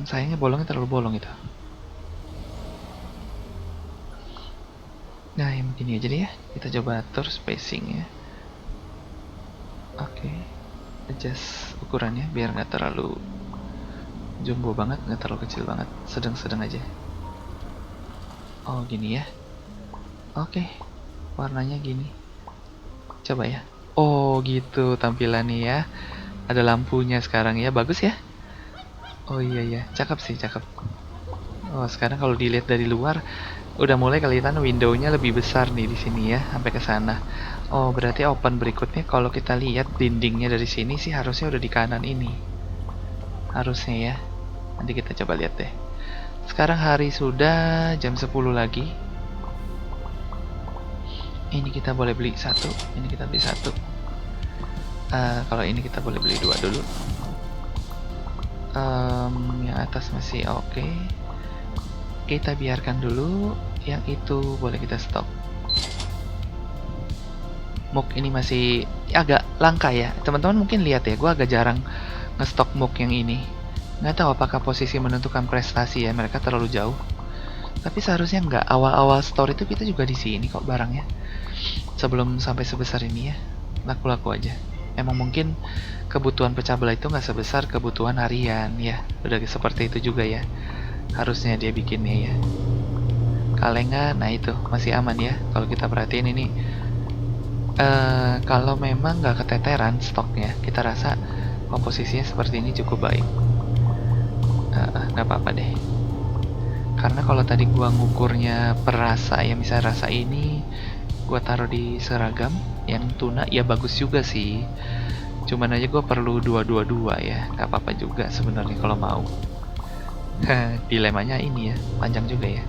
Sayangnya bolongnya terlalu bolong itu. Nah yang begini aja deh ya. Kita coba atur spacing ya. Oke. Adjust ukurannya biar nggak terlalu jumbo banget, nggak terlalu kecil banget, sedang-sedang aja. Oh gini ya. Oke. Warnanya gini. Coba ya. Oh gitu tampilannya ya. Ada lampunya sekarang ya, bagus ya. Oh iya, cakep sih, cakep. Oh sekarang kalau dilihat dari luar, udah mulai kelihatan window-nya lebih besar nih di sini ya, sampai ke sana. Oh berarti open berikutnya kalau kita lihat dindingnya dari sini sih harusnya udah di kanan ini. Harusnya ya. Nanti kita coba lihat deh. Sekarang hari sudah jam 10 lagi. Ini kita boleh beli satu. Ini kita beli satu. Kalau ini kita boleh beli dua dulu. Yang atas masih oke. Kita biarkan dulu. Yang itu boleh kita stop. Mug ini masih agak langka ya. Teman-teman mungkin lihat ya, gue agak jarang ngestok mug yang ini. Nggak tahu apakah posisi menentukan prestasi ya, mereka terlalu jauh. Tapi seharusnya nggak. Awal-awal store itu kita juga di sini kok barangnya. Sebelum sampai sebesar ini ya, laku-laku aja. Emang mungkin kebutuhan pecah belah itu nggak sebesar kebutuhan harian ya. Udah seperti itu juga ya. Harusnya dia bikinnya ya. Kalengan, nah itu masih aman ya. Kalau kita perhatiin ini, kalau memang nggak keteteran stoknya, kita rasa komposisinya seperti ini cukup baik. Nggak apa-apa deh. Karena kalau tadi gua ngukurnya per rasa ya, misalnya rasa ini gua taruh di seragam yang tuna ya bagus juga sih. Cuman aja gua perlu 222 ya. Nggak apa-apa juga sebenarnya kalau mau. Dilemanya ini ya, panjang juga ya.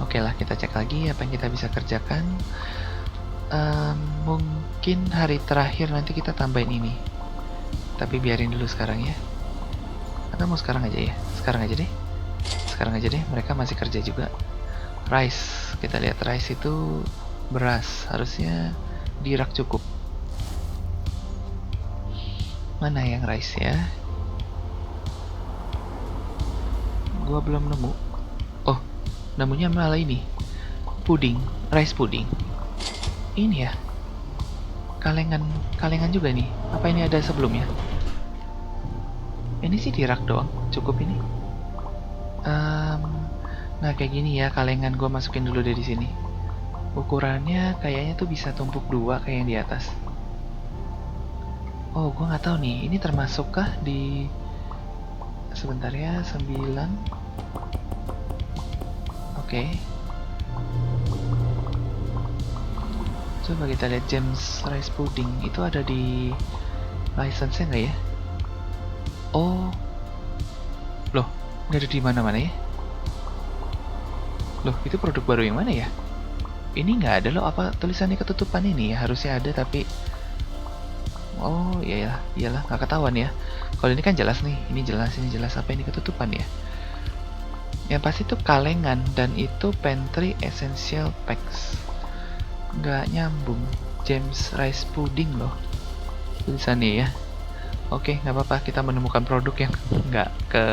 Oke lah, kita cek lagi apa yang kita bisa kerjakan. Mungkin hari terakhir nanti kita tambahin ini. Tapi biarin dulu sekarang ya. Atau mau sekarang aja ya? Sekarang aja deh. Sekarang aja deh, mereka masih kerja juga. Rice, kita lihat rice itu beras, harusnya di rak cukup. Mana yang rice ya? Gua belum nemu. Oh, nemunya malah ini. Puding, rice puding. Ini ya, kalengan juga nih. Apa ini ada sebelumnya? Ini sih di rak doang, cukup ini. Nah kayak gini ya, kalengan gue masukin dulu dari sini. Ukurannya kayaknya tuh bisa tumpuk dua kayak yang di atas. Oh, gue nggak tahu nih. Ini termasukkah di sebentar ya, 9. Oke. Coba kita lihat James Rice Pudding itu ada di license-nya nggak ya? Oh, loh, nggak ada di mana-mana ya? Loh, itu produk baru yang mana ya? Ini nggak ada loh, apa tulisannya ketutupan ini ya? Harusnya ada tapi oh iya, iyalah nggak ketahuan ya. Kalau ini kan jelas nih, ini jelas apa ini ketutupan ya? Yang pasti itu kalengan dan itu pantry essential packs. Nggak nyambung. James Rice Pudding loh tulisannya ya. Oke, nggak apa-apa, kita menemukan produk yang nggak ke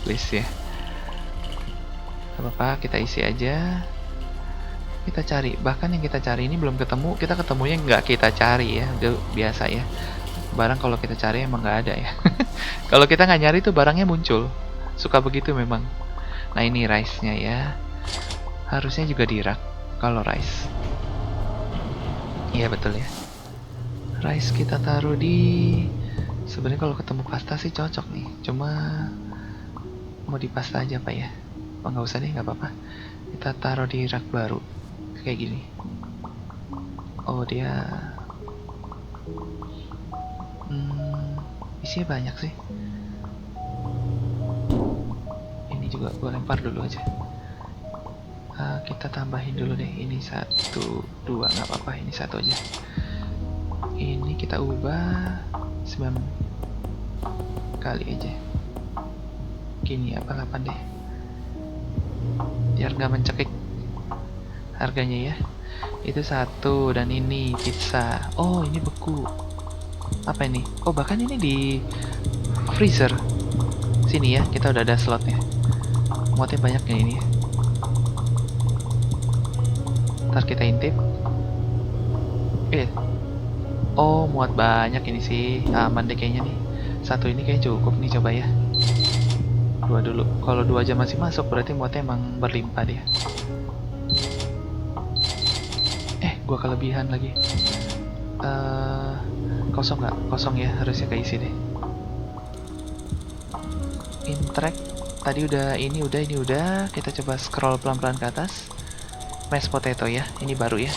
list ya. Nggak apa-apa, kita isi aja. Kita cari, bahkan yang kita cari ini belum ketemu, kita ketemunya nggak kita cari ya, udah biasa ya. Barang kalau kita cari emang nggak ada ya. Kalau kita nggak nyari tuh barangnya muncul, suka begitu memang. Nah ini rice-nya ya, harusnya juga di rak kalau rice. Iya betul ya. Rice kita taruh di, sebenarnya kalau ketemu pasta sih cocok nih, cuma mau di pasta aja pak ya. Oh nggak usah deh, nggak apa-apa. Kita taruh di rak baru kayak gini. Oh dia isinya banyak sih. Ini juga gue lempar dulu aja. Kita tambahin dulu deh, ini 1, 2 nggak apa-apa, ini 1 aja. Ini kita ubah 9 kali aja. Gini apa 8 deh, biar nggak mencekik harganya ya. Itu 1, dan ini pizza. Oh ini beku. Apa ini? Oh bahkan ini di freezer. Sini ya, kita udah ada slotnya. Muatnya banyak ya ini. Ntar kita intip. Oh muat banyak ini sih. Aman deh kayaknya nih. 1 ini kayak cukup nih, coba ya. 2 dulu. Kalau 2 aja masih masuk berarti muatnya emang berlimpah dia. Gua kelebihan lagi. Kosong nggak? Kosong ya, harusnya keisi deh. Intract tadi udah, ini udah. Kita coba scroll pelan-pelan ke atas. Mashed potato ya, ini baru ya.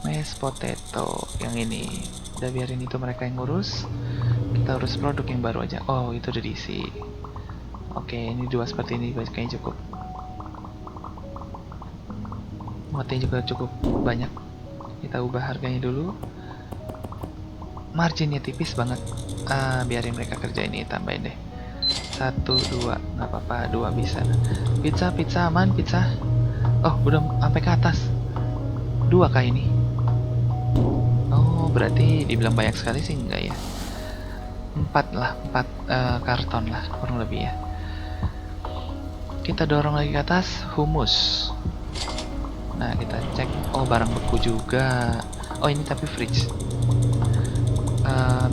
Mashed potato yang ini udah, biarin itu mereka yang ngurus. Kita urus produk yang baru aja. Oh itu udah diisi. Oke, ini 2 seperti ini kayaknya cukup. Muatnya juga cukup banyak. Kita ubah harganya dulu. Marginnya tipis banget. Biarin mereka kerja ini, tambahin deh. 1, 2, nggak apa-apa, 2 bisa. Pizza aman, pizza. Oh udah sampai ke atas. 2 kah ini? Oh berarti dibilang banyak sekali sih enggak ya. 4 lah, 4 karton lah kurang lebih ya. Kita dorong lagi ke atas. Hummus. Nah kita cek. Oh barang beku juga. Oh ini tapi fridge.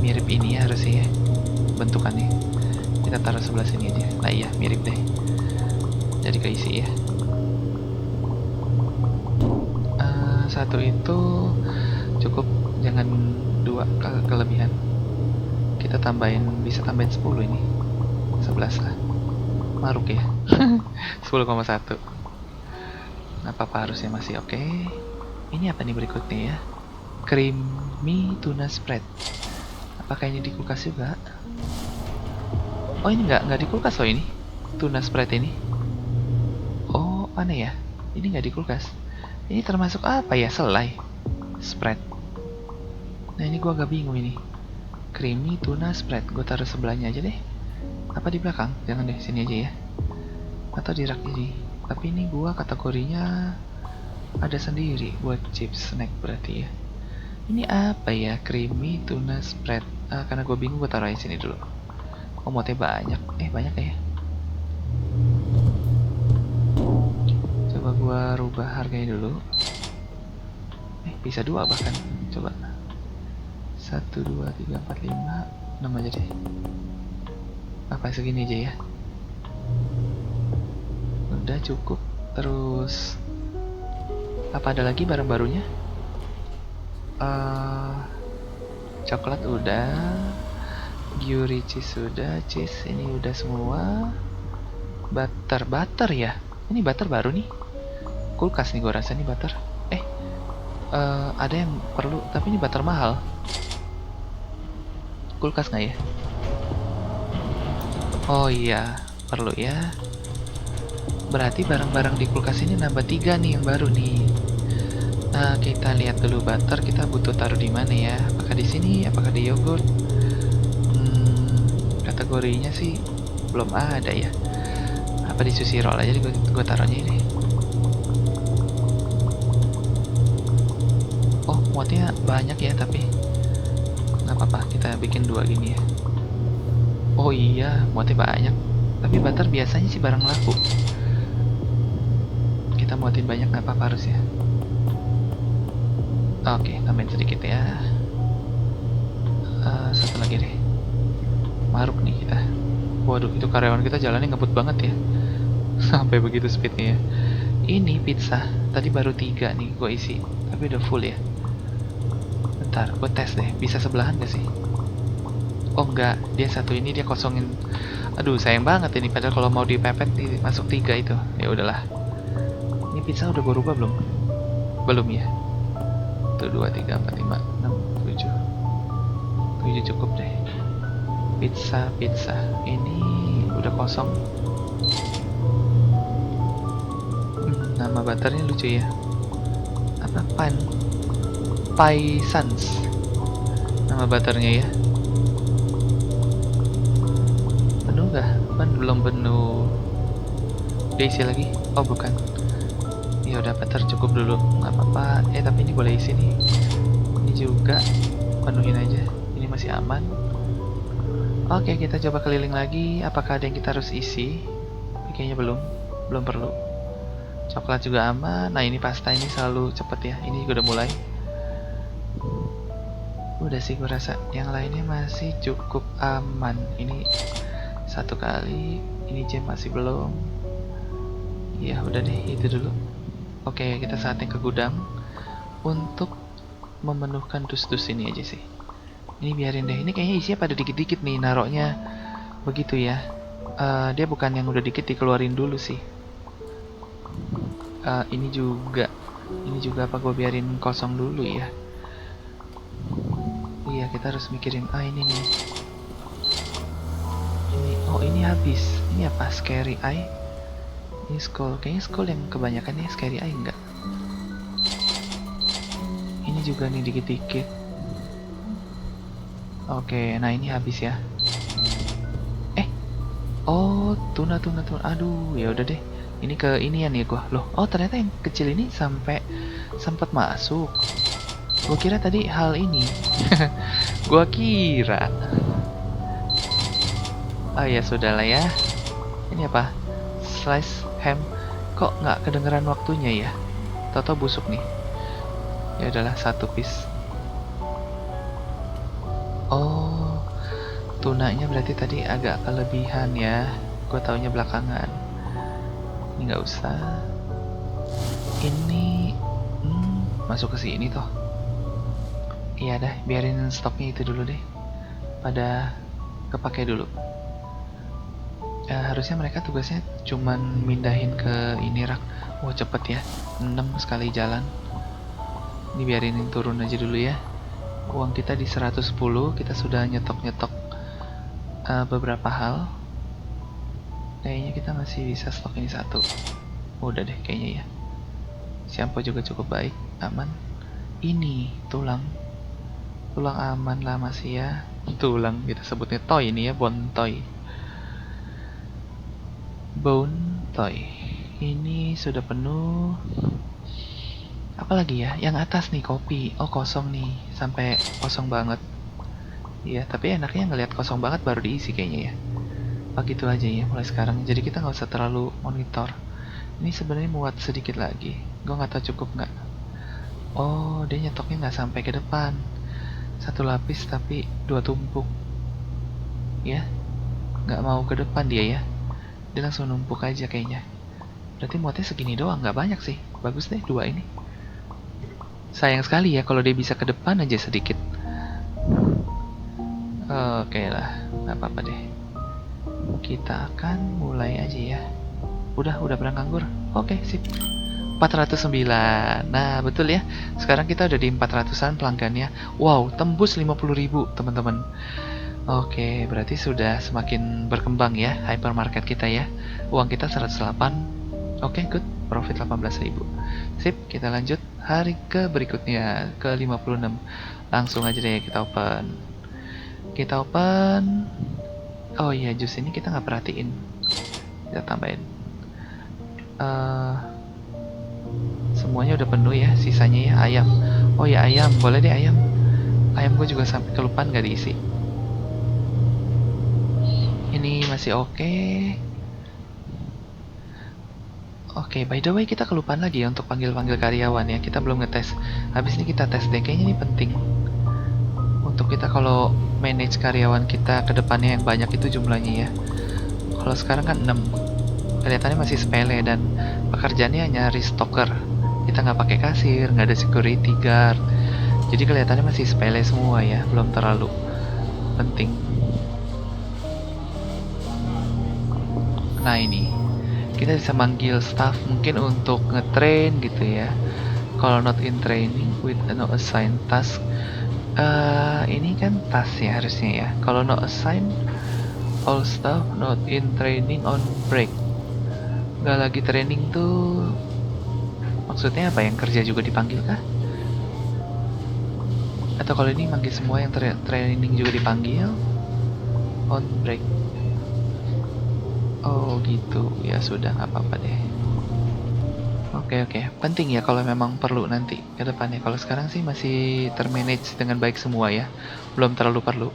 Mirip ini ya harusnya ya, bentukannya. Kita taruh sebelah sini aja. Nah iya mirip deh, jadi keisi ya. 1 itu cukup, jangan 2 kelebihan. Kita tambahin, bisa tambahin 10 ini. 11 lah, maruk ya. 10,1. Apa-apa harusnya masih oke. Ini apa nih berikutnya ya? Creamy tuna spread. Apakah ini di kulkas juga? Oh ini nggak di kulkas loh ini. Tuna spread ini. Oh aneh ya. Ini nggak di kulkas. Ini termasuk apa ya? Selai spread. Nah ini gua agak bingung ini. Creamy tuna spread. Gue taruh sebelahnya aja deh. Apa di belakang? Jangan deh, sini aja ya. Atau di rak ini. Tapi ini gua kategorinya ada sendiri buat chips snack berarti ya. Ini apa ya? Creamy tuna spread. Karena gue bingung, gue taruh di sini dulu. Oh muatnya banyak. Banyak ya. Coba gue rubah harganya dulu. Bisa 2 bahkan. Coba 1, 2, 3, 4, 5, 6 aja deh. Apa segini aja ya? Udah cukup. Terus apa ada lagi barang barunya? Coklat udah, Gyuri cheese sudah, cheese ini udah semua. Butter ya? Ini butter baru nih. Kulkas nih gua rasa nih butter. Ada yang perlu, tapi ini butter mahal. Kulkas nggak ya? Oh iya, perlu ya. Berarti barang-barang di kulkas ini nambah 3 nih yang baru nih. Nah, kita lihat dulu butter kita butuh taruh di mana ya? Apakah di sini? Apakah di yogurt? Kategorinya sih belum ada ya. Apa di sushi roll aja gue taruhnya ini. Oh, muatnya banyak ya, tapi nggak apa-apa, kita bikin 2 gini ya. Oh iya, muatnya banyak. Tapi butter biasanya sih barang laku. Kita muatin banyak nggak apa-apa harus ya. Oke, tambahin sedikit ya. Satu lagi deh. Maruk nih kita. Waduh, itu karyawan kita jalannya ngebut banget ya. Sampai begitu speednya ya. Ini pizza. Tadi baru 3 nih gue isi. Tapi udah full ya. Bentar, gue tes deh. Bisa sebelahan gak sih? Oh enggak, dia satu ini dia kosongin. Aduh, sayang banget ini. Padahal kalau mau dipepet masuk 3 itu. Ya udahlah. Ini pizza udah gue rubah belum? Belum ya. 1, 2, 3, 4, 5, 6, 7. 7 cukup deh. Pizza ini udah kosong. Nama butternya lucu ya. Apa? Paisans nama butternya ya. Penuh gak? Belum penuh. Dia isi lagi? Oh bukan. Ya udah, butter cukup dulu, nggak apa-apa. Tapi ini boleh isi nih. Ini juga penuhin aja. Ini masih aman. Oke, kita coba keliling lagi. Apakah ada yang kita harus isi? Kayaknya belum perlu. Coklat juga aman. Nah, ini pasta ini selalu cepet ya. Ini udah mulai. Udah sih gue rasa. Yang lainnya masih cukup aman. Ini 1 kali. Ini jam masih belum. Ya udah deh, itu dulu. Oke, kita saatnya ke gudang untuk memenuhkan dus-dus ini aja sih. Ini biarin deh. Ini kayaknya isinya pada dikit-dikit nih naroknya. Begitu ya. Dia bukan yang udah dikit dikeluarin dulu sih. Ini juga apa gue biarin kosong dulu ya. Iya, kita harus mikirin. Ini nih. Ini habis. Ini apa? Scary Eye. Ini skull. Kayaknya skull yang kebanyakan ya. Scary Eye enggak. Ini juga nih dikit-dikit. Oke, nah ini habis ya. Oh, tuna. Aduh, ya udah deh. Ini ke inian ya gua. Loh, ternyata yang kecil ini sampai sempat masuk. Gua kira tadi hal ini. Gua kira. Oh ya sudahlah ya. Ini apa? Slice ham. Kok nggak kedengeran waktunya ya? Toto busuk nih. Ya udahlah, 1 piece. Oh, tunanya berarti tadi agak kelebihan ya. Gue taunya belakangan. Ini nggak usah. Ini masuk ke sini toh. Iya dah, biarin stoknya itu dulu deh. Pada kepake dulu. Harusnya mereka tugasnya cuman mindahin ke ini rak. Wah cepet ya, 6 sekali jalan. Ini biarin turun aja dulu ya. Uang kita di 110, kita sudah nyetok beberapa hal. Kayaknya kita masih bisa stok ini 1. Udah deh kayaknya ya. Shampoo juga cukup baik, aman. Ini tulang aman lah masih ya. Tulang kita sebutnya toy ini ya, bone toy. Ini sudah penuh. Apalagi ya, yang atas nih kopi. Oh kosong nih, sampai kosong banget. Iya, tapi enaknya ngelihat kosong banget baru diisi kayaknya ya. Gitu aja ya mulai sekarang. Jadi kita nggak usah terlalu monitor. Ini sebenarnya muat sedikit lagi. Gue nggak tahu cukup nggak. Oh, dia nyetoknya nggak sampai ke depan. Satu lapis tapi dua tumpuk. Ya, nggak mau ke depan dia ya. Dia langsung numpuk aja kayaknya. Berarti muatnya segini doang, nggak banyak sih. Bagus deh dua ini. Sayang sekali ya kalau dia bisa ke depan aja sedikit. Oke lah, nggak apa-apa deh. Kita akan mulai aja ya. Udah pada nganggur. Oke, sip. 409. Nah, betul ya. Sekarang kita udah di 400-an pelanggannya. Wow, tembus 50.000, teman-teman. Oke, berarti sudah semakin berkembang ya hypermarket kita ya. Uang kita 108. Oke, good. Profit 18.000. Sip, kita lanjut hari ke berikutnya ke 56. Langsung aja deh kita open. Kita open. Oh iya, jus ini kita nggak perhatiin. Kita tambahin. Semuanya udah penuh ya, sisanya ya ayam. Oh ya ayam, boleh deh ayam. Ayam gue juga sampai kelupaan nggak diisi. Ini masih oke. Oke, by the way kita kelupaan lagi ya untuk panggil-panggil karyawan ya. Kita belum ngetes. Habis ini kita tes deh, kayaknya ini penting. Untuk kita kalau manage karyawan kita ke depannya yang banyak itu jumlahnya ya. Kalau sekarang kan 6. Kelihatannya masih sepele dan pekerjaannya hanya restocker. Kita nggak pakai kasir, nggak ada security guard. Jadi kelihatannya masih sepele semua ya, belum terlalu penting. Nah ini, kita bisa manggil staff mungkin untuk ngetrain gitu ya. Kalau not in training with no assigned task, ini kan task ya harusnya ya. Kalau no assigned, all staff not in training on break. Nggak lagi training tuh, maksudnya apa, yang kerja juga dipanggil kah? Atau kalau ini manggil semua yang training juga dipanggil on break? Oh gitu, ya sudah nggak apa-apa deh. Oke, penting ya kalau memang perlu nanti ke depannya. Kalau sekarang sih masih termanage dengan baik semua ya, belum terlalu perlu.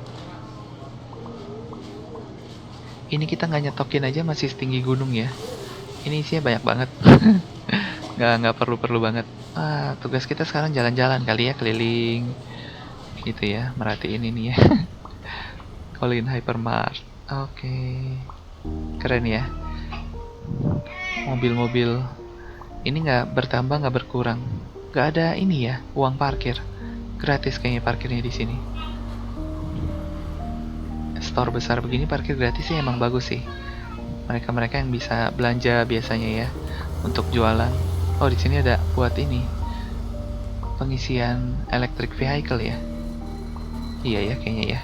Ini kita nggak nyetokin aja masih setinggi gunung ya. Ini isinya banyak banget. Nggak perlu banget. Tugas kita sekarang jalan-jalan kali ya, keliling gitu ya, merhatiin ini ya. Colin Hypermart. Oke. Keren ya. Mobil-mobil ini nggak bertambah, nggak berkurang. Nggak ada ini ya, uang parkir. Gratis kayaknya parkirnya di sini. Store besar begini parkir gratis sih emang bagus sih. Mereka-mereka yang bisa belanja biasanya ya untuk jualan. Oh, di sini ada buat ini. Pengisian electric vehicle ya. Iya ya kayaknya ya.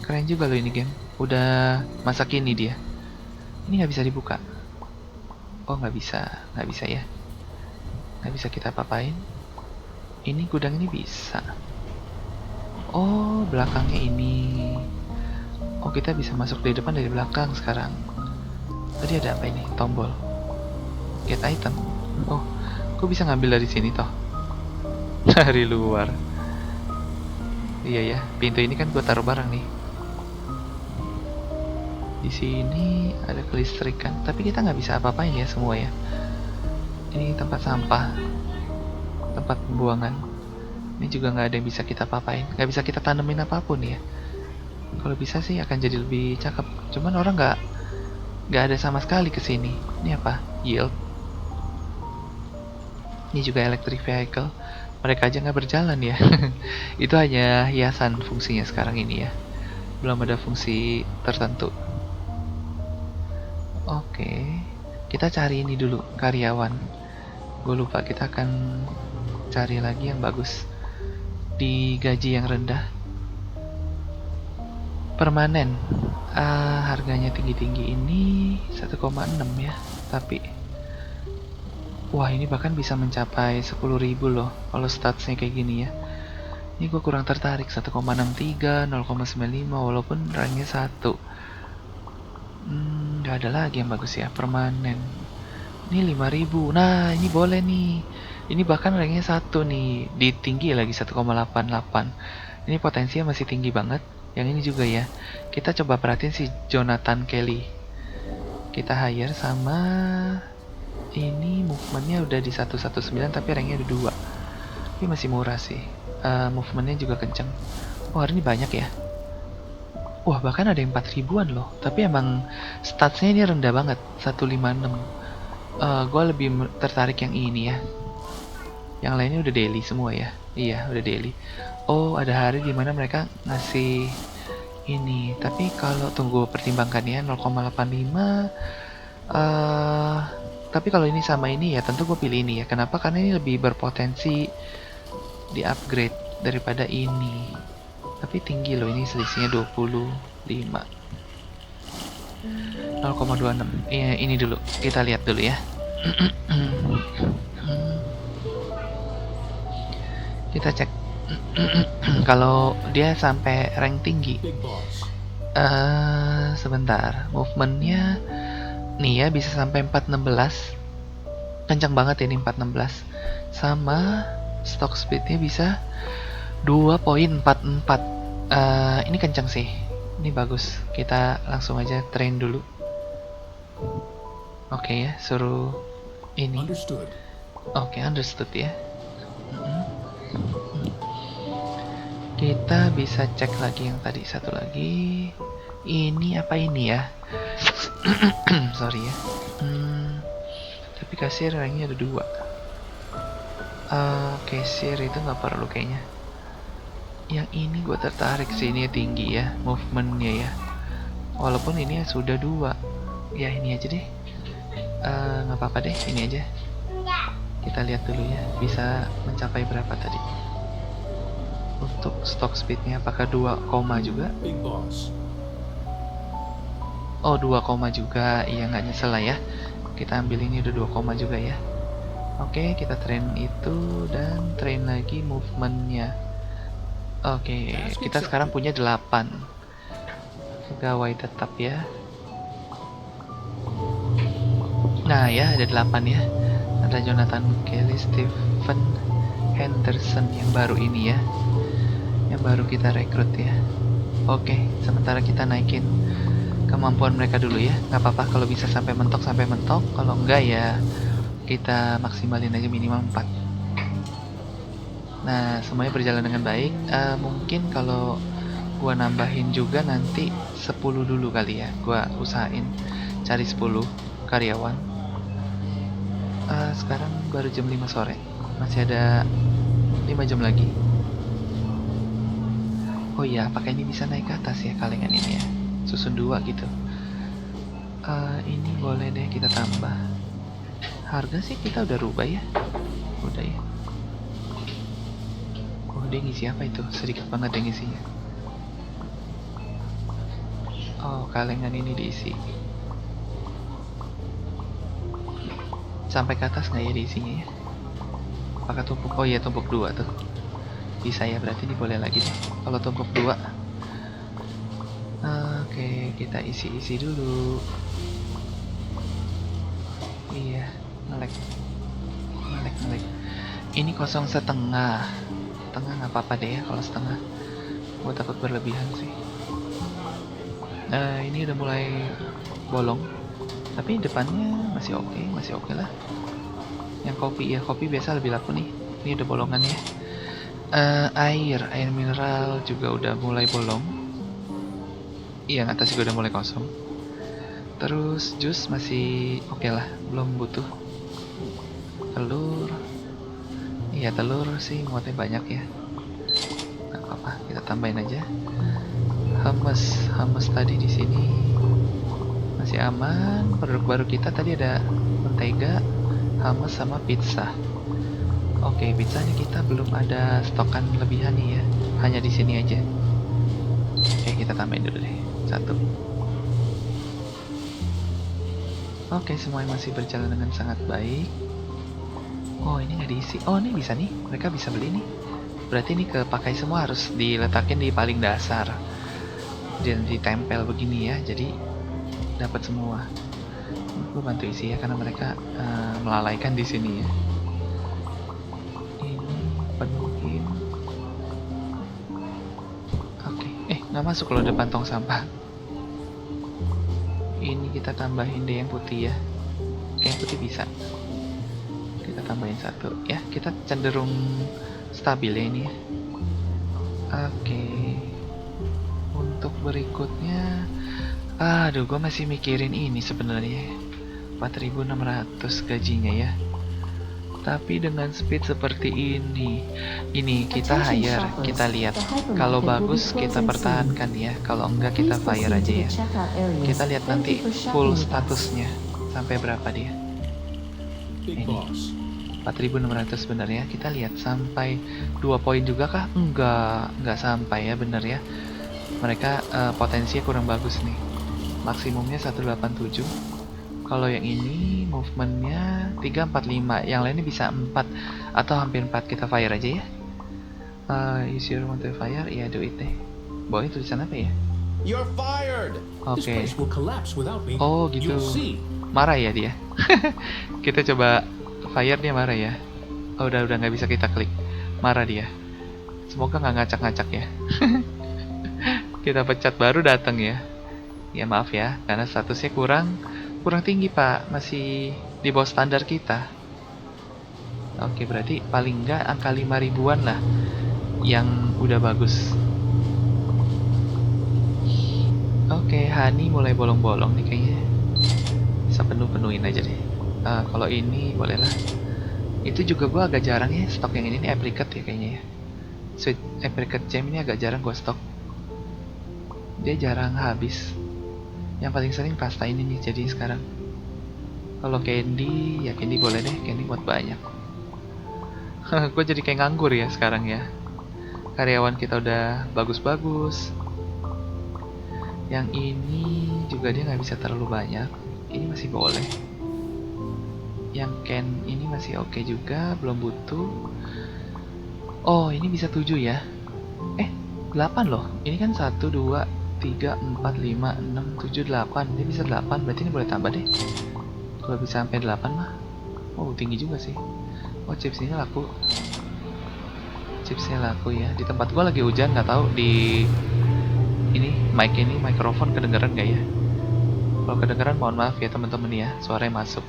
Keren juga loh ini game. Udah masa kini dia. Ini nggak bisa dibuka. Oh nggak bisa ya. Nggak bisa kita apa-apain. Ini gudang ini bisa. Oh belakangnya ini. Oh kita bisa masuk dari depan dari belakang sekarang. Tadi ada apa ini? Tombol. Get item. Oh, kok bisa ngambil dari sini toh? Dari luar. Iya ya, pintu ini kan gue taruh barang nih. Di sini ada kelistrikan, tapi kita nggak bisa apa-apain ya semua ya. Ini tempat sampah, tempat pembuangan. Ini juga nggak ada yang bisa kita apa-apain, nggak bisa kita tanemin apapun ya. Kalau bisa sih akan jadi lebih cakep. Cuman orang nggak ada sama sekali ke sini. Ini apa? Yield. Ini juga electric vehicle. Mereka aja nggak berjalan ya. Itu hanya hiasan fungsinya sekarang ini ya. Belum ada fungsi tertentu. Oke, kita cari ini dulu, karyawan. Gue lupa, kita akan cari lagi yang bagus. Di gaji yang rendah. Permanen. Harganya tinggi-tinggi ini 1,6 ya. Tapi wah ini bahkan bisa mencapai 10.000 loh kalau statsnya kayak gini ya. Ini gue kurang tertarik. 1,63, 0,95 walaupun ranknya 1. Nggak ada lagi yang bagus ya, permanen. Ini 5.000. Nah ini boleh nih. Ini bahkan ranknya 1 nih, di tinggi lagi 1,88. Ini potensinya masih tinggi banget. Yang ini juga ya. Kita coba perhatiin si Jonathan Kelly. Kita hire sama ini, movementnya udah di 119 tapi ranknya ada 2. Tapi masih murah sih. Movementnya juga kenceng. Oh, hari ini banyak ya. Wah, bahkan ada yang 4 ribuan loh. Tapi emang statsnya ini rendah banget, 156. Gue lebih tertarik yang ini ya. Yang lainnya udah daily semua ya. Iya, udah daily. Oh, ada hari dimana mereka ngasih ini. Tapi kalau tunggu pertimbangkan ya, 0,85. Tapi kalau ini sama ini ya tentu gue pilih ini ya. Kenapa? Karena ini lebih berpotensi di upgrade daripada ini. Tapi tinggi loh, ini selisihnya 25. 0,26. Ini dulu, kita lihat dulu ya. Kita cek. Kalau dia sampai rank tinggi. Sebentar, movementnya nih ya bisa sampai 416. Kencang banget ini 416. Sama stock speednya bisa 2,44. Ini kencang sih. Ini bagus. Kita langsung aja train dulu. Oke ya, suruh ini. Oke, understood ya. Kita bisa cek lagi yang tadi satu lagi. Ini apa ini ya? Sorry ya. Tapi kasir ranknya ada 2. Kasir itu nggak perlu kayaknya. Yang ini gue tertarik sih, ini tinggi ya movementnya ya. Walaupun ini sudah 2. Ya ini aja deh. Nggak apa-apa deh, ini aja. Kita lihat dulu ya, bisa mencapai berapa tadi. Untuk stock speednya apakah 2, juga? Oh 2, juga. Iya nggak nyesel lah ya. Kita ambil ini udah 2, juga ya. Oke, kita train itu dan train lagi movementnya. Oke, kita sekarang punya 8 pegawai tetap ya. Nah ya, ada 8 ya. Ada Jonathan Kelly, Stephen Henderson yang baru ini ya, yang baru kita rekrut ya. Oke, sementara kita naikin kemampuan mereka dulu ya. Nggak apa-apa kalau bisa sampai mentok. Kalau enggak ya kita maksimalin aja minimal 4. Nah, semuanya berjalan dengan baik. Mungkin kalau gua nambahin juga nanti 10 dulu kali ya. Gua usahain cari 10 karyawan. Sekarang baru jam 5 sore. Masih ada 5 jam lagi. Oh iya, apakah ini bisa naik ke atas ya kalengan ini ya? Susun 2 gitu. Ini boleh deh kita tambah. Harga sih kita udah rubah ya. Udah ya. Oh, dia ngisi apa itu? Sedikit banget yang ngisinya. Oh, kalengan ini diisi. Sampai ke atas nggak ya diisinya ya? Apakah tumpuk? Oh iya, tumpuk 2 tuh. Bisa ya, berarti ini boleh lagi deh. Kalau tumpuk 2. Oke, kita isi dulu. Iya, ngelek. Ini 0,5. Setengah nggak apa-apa deh ya kalau setengah. Gue takut berlebihan sih. Ini udah mulai bolong. Tapi depannya masih oke lah. Yang kopi biasa lebih laku nih. Ini udah bolongan ya. Air mineral juga udah mulai bolong. Yang atas juga udah mulai kosong. Terus jus masih oke lah, belum butuh. Telur, iya telur sih muatnya banyak ya. Nggak apa-apa, kita tambahin aja. Hummus tadi di sini masih aman. Produk baru kita tadi ada mentega, hummus sama pizza. Oke, pizza nih kita belum ada stokan lebihan nih ya, hanya di sini aja. Oke, kita tambahin dulu deh 1. Oke, semuanya masih berjalan dengan sangat baik. Oh, ini nggak diisi. Oh, ini bisa nih, mereka bisa beli nih. Berarti ini kepakai semua, harus diletakin di paling dasar dan ditempel begini ya, jadi dapat semua. Gue bantu isi ya karena mereka melalaikan di sini ya. Ini penuhin. Oke, nggak masuk kalau depan tong sampah. Ini kita tambahin deh yang putih ya. Yang putih bisa. Kita tambahin 1 ya. Kita cenderung stabil ya ini ya. Oke. Untuk berikutnya, aduh, gue masih mikirin ini sebenarnya. 4.600 gajinya ya. Tapi dengan speed seperti ini kita hire, kita lihat. Kalau bagus kita pertahankan ya, kalau enggak kita fire aja ya. Kita lihat nanti full statusnya sampai berapa dia. Big Ini boss. 4.600 bener ya. Kita lihat sampai 2 poin juga kah? Enggak sampai ya, bener ya. Mereka potensinya kurang bagus nih. Maksimumnya 187. Kalau yang ini movementnya 345, yang lainnya bisa 4 atau hampir 4. Kita fire aja ya. Is your want to fire? Ya, do it deh. Bawahnya tulisan apa ya? You're fired. This Oke. place will collapse without me. Oh gitu. You'll see. Marah ya dia. Kita coba fire, dia marah ya. Oh, udah nggak bisa kita klik. Marah dia. Semoga nggak ngacak-ngacak ya. Kita pecat baru datang ya. Ya maaf ya, karena statusnya kurang tinggi pak, masih di bawah standar kita. Oke, berarti paling nggak angka 5 ribuan lah yang udah bagus. Oke, Hani mulai bolong-bolong nih kayaknya. Bisa penuhin aja deh. Kalau ini boleh lah. Itu juga gua agak jarang ya stok yang ini apricot ya kayaknya ya. Sweet apricot jam ini agak jarang gua stok. Dia jarang habis. Yang paling sering pasta ini nih jadi sekarang. Kalau candy, ya candy boleh deh, candy buat banyak. Gue jadi kayak nganggur ya sekarang ya. Karyawan kita udah bagus-bagus. Yang ini juga dia nggak bisa terlalu banyak. Ini masih boleh. Yang can ini masih oke juga, belum butuh. Oh, ini bisa 7 ya. 8 loh. Ini kan 1, 2, 3, 4, 5, 6, 7, 8. Ini bisa 8, berarti ini boleh tambah deh. Kalau bisa sampai 8 mah. Oh, tinggi juga sih. Oh, chips ini laku. Chipsnya laku ya. Di tempat gua lagi hujan, nggak tahu di ini mikrofon kedengeran nggak ya? Kalau kedengeran mohon maaf ya teman-teman ya, suaranya masuk.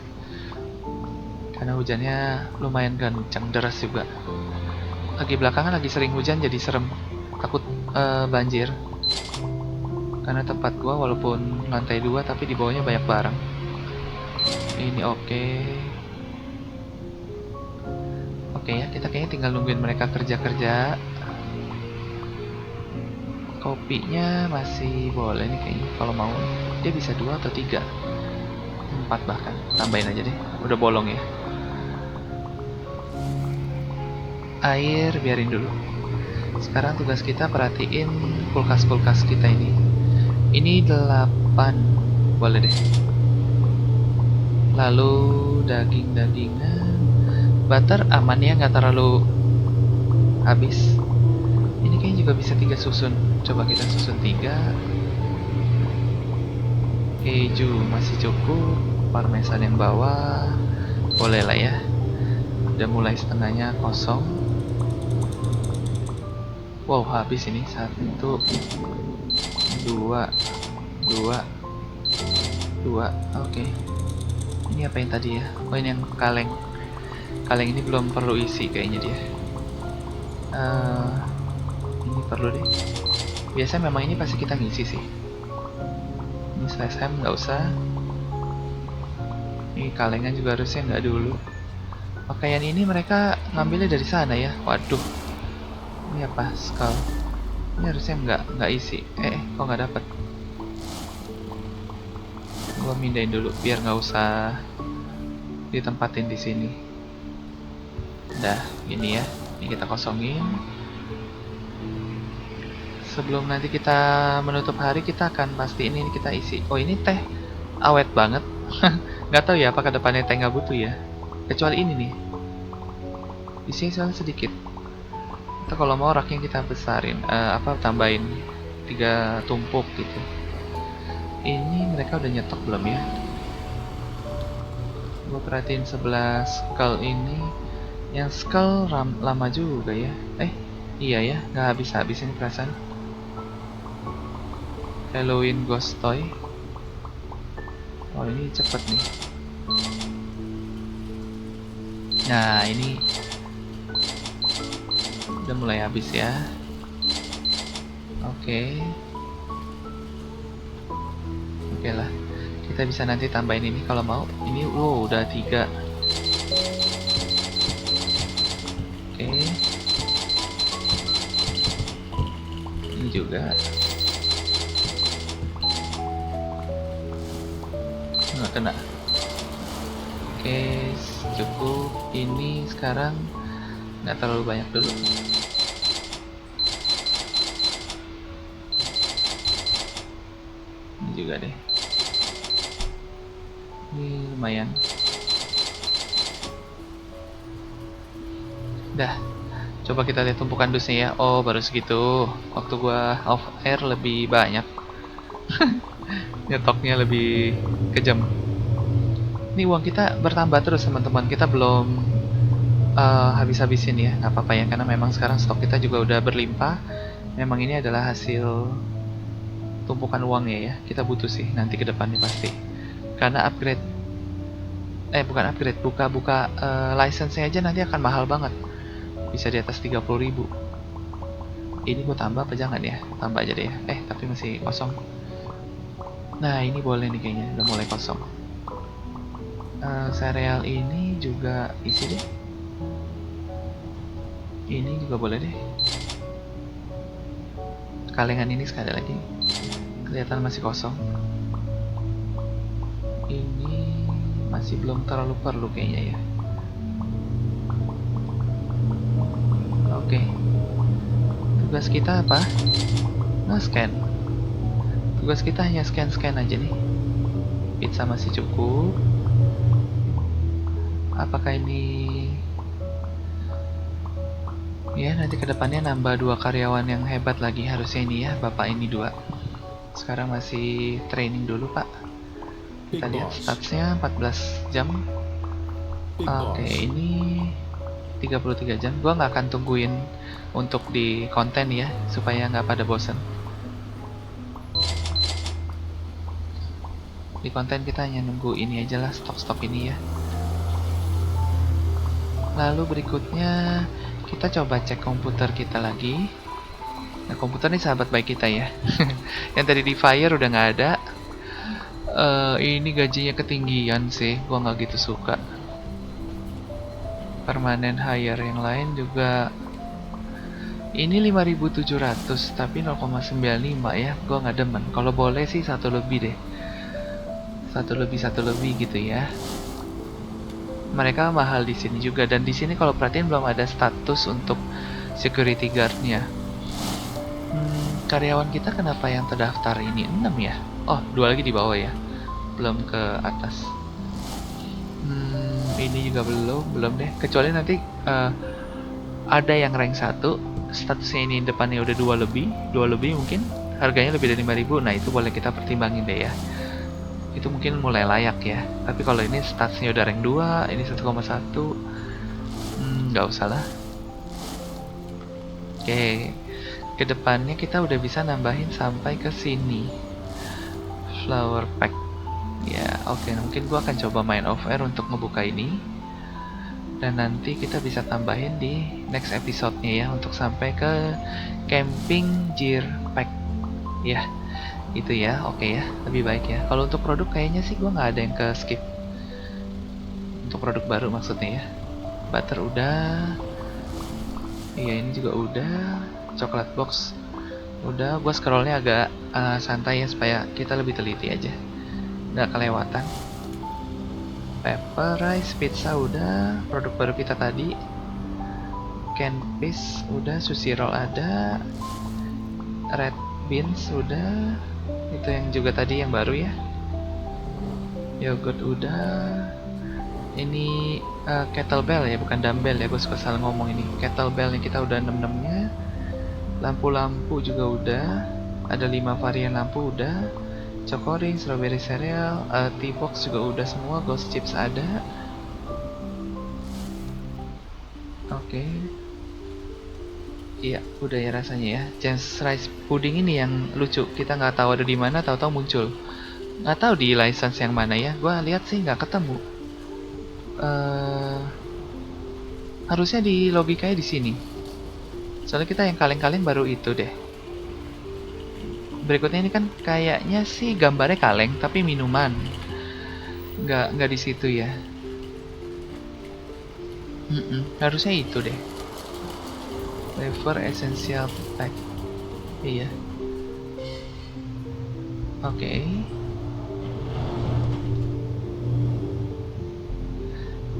Karena hujannya lumayan kencang, deras juga. Lagi belakangan lagi sering hujan jadi serem. Takut banjir. Karena tempat gua walaupun lantai 2 tapi di bawahnya banyak barang. Ini oke. Oke ya, kita kayaknya tinggal nungguin mereka kerja-kerja. Kopinya masih boleh nih kayaknya. Kalau mau dia bisa 2 atau 3, 4 bahkan. Tambahin aja deh, udah bolong ya. Air biarin dulu. Sekarang tugas kita perhatiin kulkas-kulkas kita ini. Ini 8, boleh deh. Lalu daging-dagingan, butter aman ya, nggak terlalu habis. Ini kayaknya juga bisa 3 susun. Coba kita susun 3. Keju masih cukup. Parmesan yang bawah, boleh lah ya. Udah mulai setengahnya kosong. Wow, habis ini. 1, 2, 2. Oke. Ini apa yang tadi ya? Oh, ini yang kaleng. Kaleng ini belum perlu isi kayaknya dia. Ini perlu deh. Biasanya memang ini pasti kita ngisi sih. Ini slash ham nggak usah. Ini kalengan juga harusnya nggak dulu. Pakaian ini mereka ngambilnya dari sana ya. Waduh. Ini apa? Skull. Ini harusnya nggak isi. Kok nggak dapet? Gua mindahin dulu biar nggak usah ditempatin di sini. Udah, gini ya. Ini kita kosongin. Sebelum nanti kita menutup hari, kita akan pastiin ini kita isi. Oh, ini teh awet banget. Nggak tahu ya apakah depannya teh nggak butuh ya. Kecuali ini nih. Isinya soalnya sedikit. Atau kalau mau raknya kita besarin, tambahin 3 tumpuk gitu. Ini mereka udah nyetok belum ya? Gue perhatiin sebelah skull ini. Yang skull lama juga ya. Iya ya, nggak habis-habis ini perasaan. Halloween Ghost Toy. Oh, ini cepet nih. Nah, ini Udah mulai habis ya. Oke. Oke lah. Kita bisa nanti tambahin ini kalau mau. Ini wow udah 3. Oke. Ini juga. Nggak kena. Oke, cukup. Ini sekarang nggak terlalu banyak dulu. Ini juga deh. Ini lumayan. Dah. Coba kita lihat tumpukan dusnya ya. Oh, baru segitu. Waktu gua off air lebih banyak. Nyetoknya lebih kejam. Ini uang kita bertambah terus teman-teman. Kita belum habis-habisin ya. Nggak apa-apa ya, karena memang sekarang stok kita juga udah berlimpah. Memang ini adalah hasil tumpukan uangnya ya. Kita butuh sih nanti ke depannya pasti. Karena upgrade bukan upgrade, buka license-nya aja nanti akan mahal banget. Bisa di atas 30.000. Ini gue tambah apa jangan ya? Tambah aja deh ya. Tapi masih kosong. Nah, ini boleh nih kayaknya, udah mulai kosong. Sereal ini juga isi deh. Ini juga boleh deh. Kalengan ini sekali lagi. Kelihatan masih kosong. Ini masih belum terlalu perlu kayaknya ya. Oke. Tugas kita apa? Nge-scan. Tugas kita hanya scan-scan aja nih. Pizza masih cukup. Apakah ini ya nanti kedepannya nambah 2 karyawan yang hebat lagi harusnya ini ya. Bapak ini 2. Sekarang masih training dulu pak. Kita lihat statsnya 14 jam. Oke, ini 33 jam. Gua nggak akan tungguin untuk di konten ya, supaya nggak pada bosen. Di konten kita hanya nunggu ini aja lah, stok-stok ini ya. Lalu berikutnya kita coba cek komputer kita lagi. Nah, komputer ini sahabat baik kita ya. Yang tadi di fire udah nggak ada. Ini gajinya ketinggian sih, gua nggak gitu suka. Permanent hire yang lain juga. Ini 5.700 tapi 0,95 ya, gua nggak demen. Kalau boleh sih 1 lebih deh. 1 lebih gitu ya. Mereka mahal di sini juga, dan di sini kalau perhatiin belum ada status untuk security guard-nya. Karyawan kita kenapa yang terdaftar ini 6 ya? Oh, 2 lagi di bawah ya. Belum ke atas. Ini juga belum deh. Kecuali nanti ada yang rank 1, statusnya ini depannya udah 2 lebih mungkin. Harganya lebih dari 5.000. Nah, itu boleh kita pertimbangin deh ya. Itu mungkin mulai layak ya. Tapi kalau ini statsnya udah rank 2, ini 1,1, nggak usah lah. Oke, kedepannya kita udah bisa nambahin sampai ke sini. Flower pack. Ya, oke. Mungkin gua akan coba main off air untuk ngebuka ini. Dan nanti kita bisa tambahin di next episode-nya ya, untuk sampai ke camping gear pack. Ya. Itu ya, oke ya, lebih baik ya. Kalau untuk produk kayaknya sih gue nggak ada yang ke skip. Untuk produk baru maksudnya ya. Butter udah. Iya, ini juga udah. Coklat box udah. Gue scrollnya agak santai ya, supaya kita lebih teliti aja, nggak kelewatan. Pepper rice pizza udah. Produk baru kita tadi. Canned fish udah. Sushi roll ada. Red beans udah. Itu yang juga tadi yang baru ya. Yogurt udah. Ini kettlebell ya, bukan dumbbell ya, gue suka salah ngomong ini. Kettlebell kita udah 6-6-nya. Lampu-lampu juga udah. Ada 5 varian lampu udah. Chocoring, strawberry cereal, tea box juga udah semua. Ghost chips ada. Oke. Iya, udah ya rasanya ya. Chance rice pudding ini yang lucu. Kita nggak tahu ada di mana, tahu-tahu muncul. Nggak tahu di license yang mana ya. Gua lihat sih nggak ketemu. Harusnya di logikanya di sini. Soalnya kita yang kaleng-kaleng baru itu deh. Berikutnya ini kan kayaknya sih gambarnya kaleng tapi minuman. Nggak di situ ya. Harusnya itu deh. Flavor Essential Pack. Iya. Oke.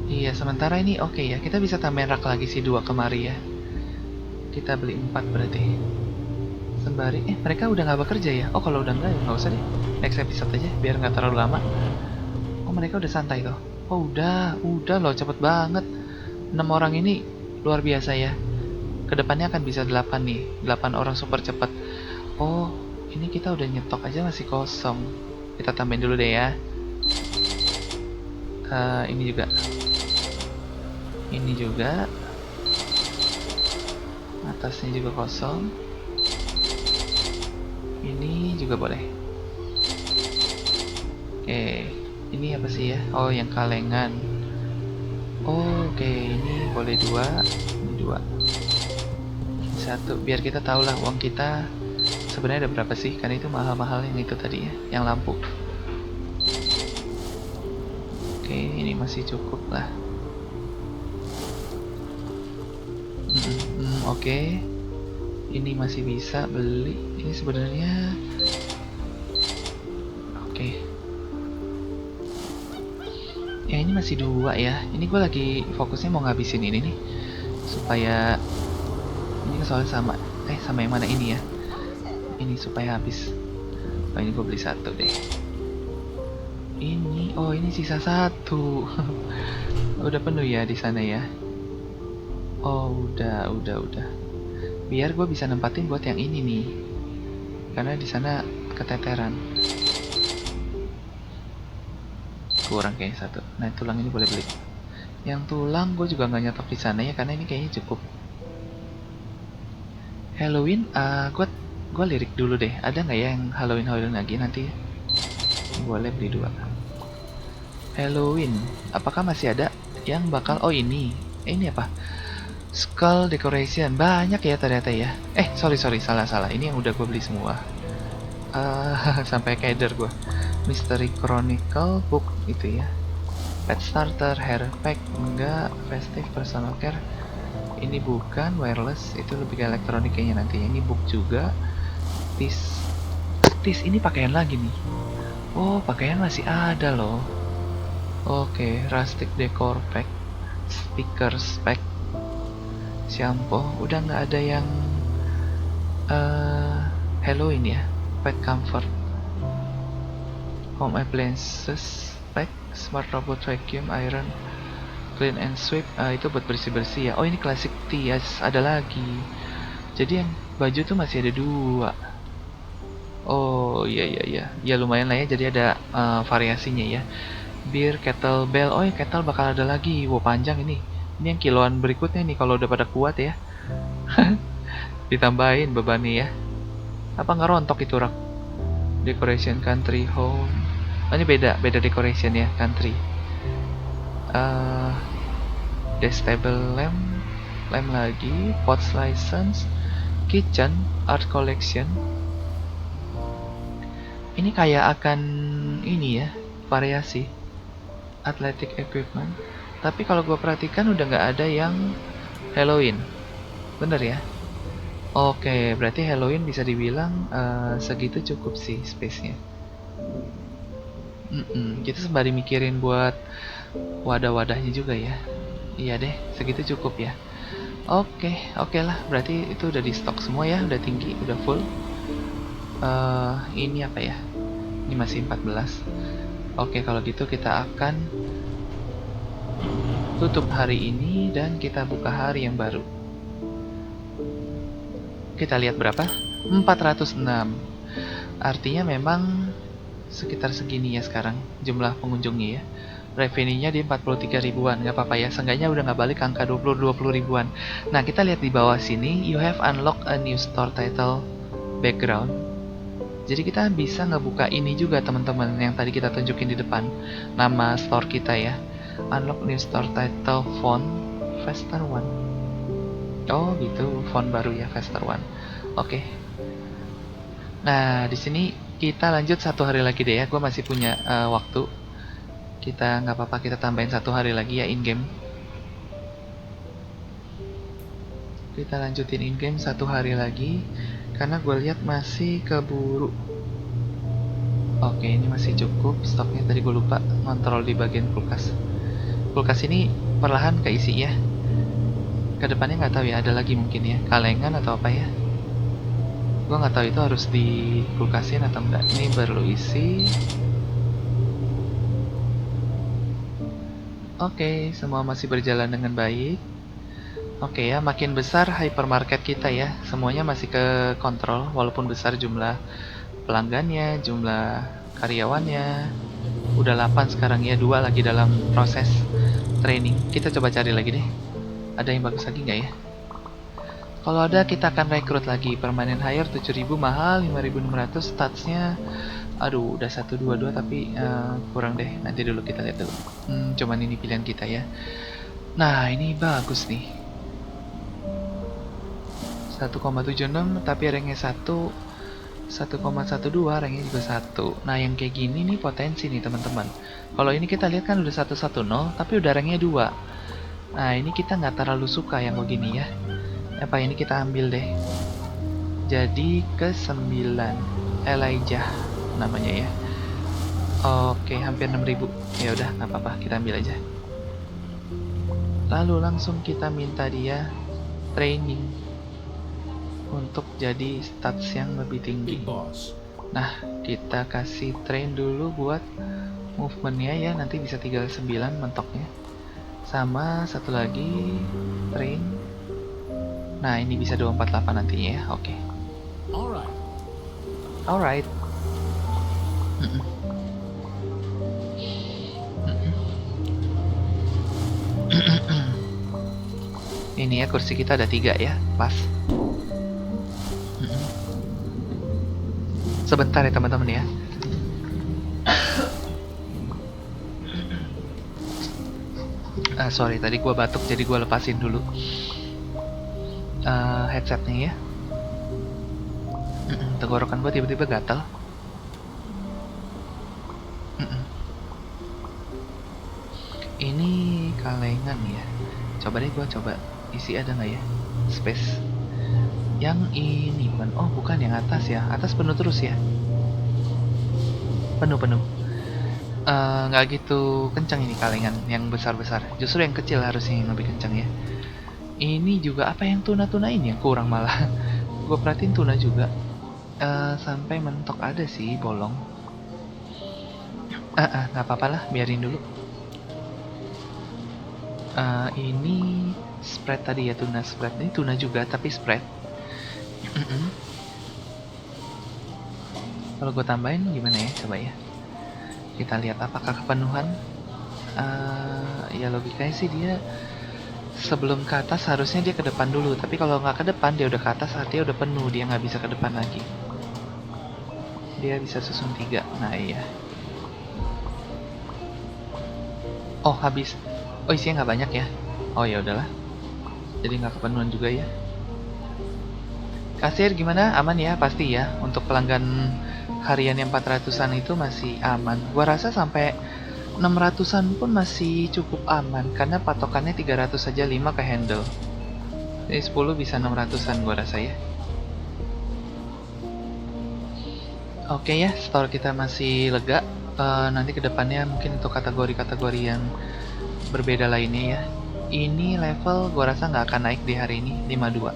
Iya, sementara ini oke ya. Kita bisa tambahin rak lagi sih 2 kemari ya. Kita beli 4 berarti. Sembari, mereka udah nggak bekerja ya? Oh, kalau udah nggak ya nggak usah deh. Next episode aja, biar nggak terlalu lama. Oh, mereka udah santai tuh. Oh, udah loh, cepet banget. 6 orang ini luar biasa ya. Kedepannya akan bisa 8 nih, 8 orang super cepat. Oh, ini kita udah nyetok aja masih kosong. Kita tambahin dulu deh ya. Ini juga. Ini juga. Atasnya juga kosong. Ini juga boleh. Oke, ini apa sih ya? Oh, yang kalengan. Oh, oke, ini boleh 2, ini 2. Ini 1, biar kita tahu lah uang kita sebenarnya ada berapa sih? Karena itu mahal-mahal yang itu tadi ya, yang lampu. Oke, ini masih cukup lah. Oke. Ini masih bisa beli. Ini sebenarnya oke. Ya ini masih 2 ya. Ini gue lagi fokusnya mau ngabisin ini nih. Supaya ini soalnya sama. Sama yang mana ini ya? Ini supaya habis. Oh, ini gue beli 1 deh. Ini sisa 1. Udah penuh ya di sana ya. Oh, udah. Biar gue bisa nempatin buat yang ini nih. Karena di sana keteteran. Kurang kayaknya 1. Nah, tulang ini boleh beli. Yang tulang gue juga nggak nyetok di sana ya, karena ini kayaknya cukup. Halloween, gue lirik dulu deh. Ada nggak ya yang Halloween lagi nanti? Boleh beli 2. Halloween, apakah masih ada yang bakal? Oh ini apa? Skull decoration, banyak ya ternyata ya. Sorry, salah. Ini yang udah gue beli semua. Sampai keder gue. Mystery Chronicle book itu ya. Pet starter, hair pack, enggak. Festive personal care. Ini bukan wireless, itu lebih ke elektronik kayaknya nanti. Ini book juga. Tis ini pakaian lagi nih. Oh, pakaian masih ada loh. Oke, rustic decor pack, speaker pack, shampoo. Udah nggak ada yang Halloween ya. Pet comfort, home appliances pack, smart robot vacuum, iron, clean and sweep. Itu buat bersih-bersih ya. Oh, ini classic Tias ada lagi. Jadi yang baju tuh masih ada 2. Oh iya. Ya lumayan lah ya. Jadi ada variasinya ya. Beer, kettlebell. Oh ya, kettle bakal ada lagi. Wow, panjang ini. Ini yang kiloan berikutnya nih kalau udah pada kuat ya. Ditambahin bebannya ya. Apa nggak rontok itu rak? Decoration country home. Oh, ini beda decoration ya, country. Desk table lamp lagi, pots license, kitchen, art collection. Ini kayak akan ini ya, variasi. Athletic equipment. Tapi kalau gue perhatikan udah nggak ada yang Halloween. Bener ya? Oke, berarti Halloween bisa dibilang segitu cukup sih space-nya. Kita sembari mikirin buat wadah-wadahnya juga ya. Iya deh, segitu cukup ya. Oke lah. Berarti itu udah di stok semua ya, udah tinggi, udah full. Ini apa ya? Ini masih 14. Oke, kalau gitu kita akan tutup hari ini dan kita buka hari yang baru. Kita lihat berapa? 406. Artinya memang sekitar segini ya sekarang jumlah pengunjungnya ya. Revenue-nya di 43 ribuan, nggak apa-apa ya. Seenggaknya udah nggak balik angka 20 ribuan. Nah, kita lihat di bawah sini, you have unlocked a new store title background. Jadi kita bisa ngebuka ini juga teman-teman yang tadi kita tunjukin di depan, nama store kita ya. Unlock new store title font Vestar One. Oh gitu, font baru ya, Faster One. Oke. Nah, di sini kita lanjut 1 hari lagi deh ya. Gue masih punya waktu. Kita nggak apa-apa, kita tambahin 1 hari lagi ya in game. Kita lanjutin in game 1 hari lagi, karena gue lihat masih keburu. Oke, ini masih cukup stoknya. Tadi gue lupa kontrol di bagian kulkas. Kulkas ini perlahan keisi ya. Kedepannya nggak tahu ya, ada lagi mungkin ya, kalengan atau apa ya. Gue nggak tahu itu harus dikulkasin atau enggak. Ini perlu isi. Oke, semua masih berjalan dengan baik. Oke ya, makin besar hypermarket kita ya. Semuanya masih ke kontrol, walaupun besar jumlah pelanggannya, jumlah karyawannya. Udah 8 sekarang ya, 2 lagi dalam proses training. Kita coba cari lagi deh. Ada yang bagus lagi nggak ya? Kalau ada kita akan rekrut lagi. Permanent hire 7.000 mahal, 5.600 statsnya. Aduh, udah 122 tapi kurang deh. Nanti dulu kita lihat dulu. Cuman ini pilihan kita ya. Nah, ini bagus nih. 1,76 tapi ranknya 1,12, ranknya juga 1. Nah, yang kayak gini nih potensi nih teman-teman. Kalau ini kita lihat kan udah 110 tapi udah ranknya 2. Nah, ini kita nggak terlalu suka yang begini ya. Apa ini kita ambil deh. Jadi ke 9 Elijah namanya ya. Oke, hampir 6.000. Ya udah, nggak apa-apa, kita ambil aja. Lalu langsung kita minta dia training untuk jadi stats yang lebih tinggi. Big boss. Nah, kita kasih train dulu buat movementnya ya, nanti bisa 39 mentoknya. Sama satu lagi train. Nah, ini bisa 248 nantinya ya. Oke. Alright. Alright. Ini ya, kursi kita ada 3 ya, pas. Sebentar ya teman-teman ya. Sorry, tadi gua batuk jadi gua lepasin dulu headsetnya ya. Tenggorokan gua tiba-tiba gatal. Ini kalengan ya. Coba deh gua coba isi, ada nggak ya space. Yang ini oh bukan, yang atas ya. Atas penuh terus ya. Penuh. Nggak gitu kencang ini kalengan yang besar-besar. Justru yang kecil harusnya yang lebih kencang ya. Ini juga apa yang tuna-tuna ini yang kurang malah. Gue perhatiin tuna juga. Sampai mentok ada sih bolong. Nggak apa-apa lah, biarin dulu. Ini spread tadi ya, tuna spread. Ini tuna juga tapi spread. Kalau gue tambahin gimana ya, coba ya. Kita lihat apakah kepenuhan. Ya logikanya sih dia sebelum ke atas harusnya dia ke depan dulu, tapi kalau nggak ke depan dia udah ke atas, artinya udah penuh, dia nggak bisa ke depan lagi. Dia bisa susun 3. Nah iya. Oh habis. Oh isinya nggak banyak ya. Oh ya udahlah. Jadi nggak kepenuhan juga ya. Kasir gimana? Aman ya pasti ya. Untuk pelanggan harian yang 400-an itu masih aman. Gua rasa sampai 600-an pun masih cukup aman karena patokannya 300 saja, 5 ke handle. Jadi 10 bisa 600-an gua rasa ya. Oke ya, store kita masih lega. Nanti kedepannya mungkin untuk kategori-kategori yang berbeda lainnya ya. Ini level gua rasa nggak akan naik di hari ini, 52.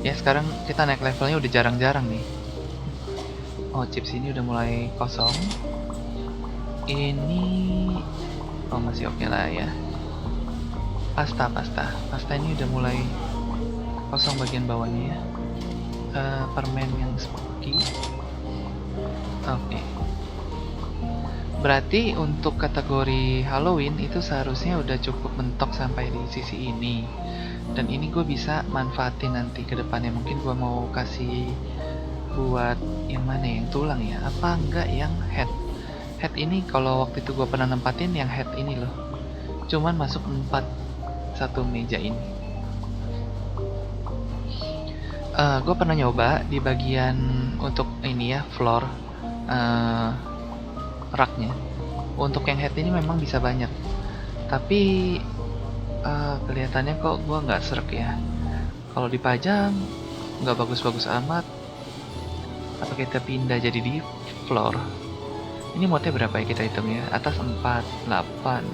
Ya sekarang kita naik levelnya udah jarang-jarang nih. Oh, chips ini udah mulai kosong. Ini oh masih oke lah ya. Pasta ini udah mulai kosong bagian bawahnya ya. Permen yang smoky. Oke. Berarti untuk kategori Halloween itu seharusnya udah cukup mentok sampai di sisi ini. Dan ini gue bisa manfaatin nanti ke depannya. Mungkin gue mau kasih buat yang mana, yang tulang ya, apa enggak yang head. Head ini kalau waktu itu gue pernah nempatin yang head ini loh, cuman masuk 4 satu meja ini. Gue pernah nyoba di bagian untuk ini ya, floor eh raknya. Untuk yang head ini memang bisa banyak, tapi kelihatannya kok gue nggak serak ya. Kalau dipajang nggak bagus-bagus amat. Apa kita pindah jadi di floor? Ini mode berapa ya kita hitung ya? Atas 4, 8,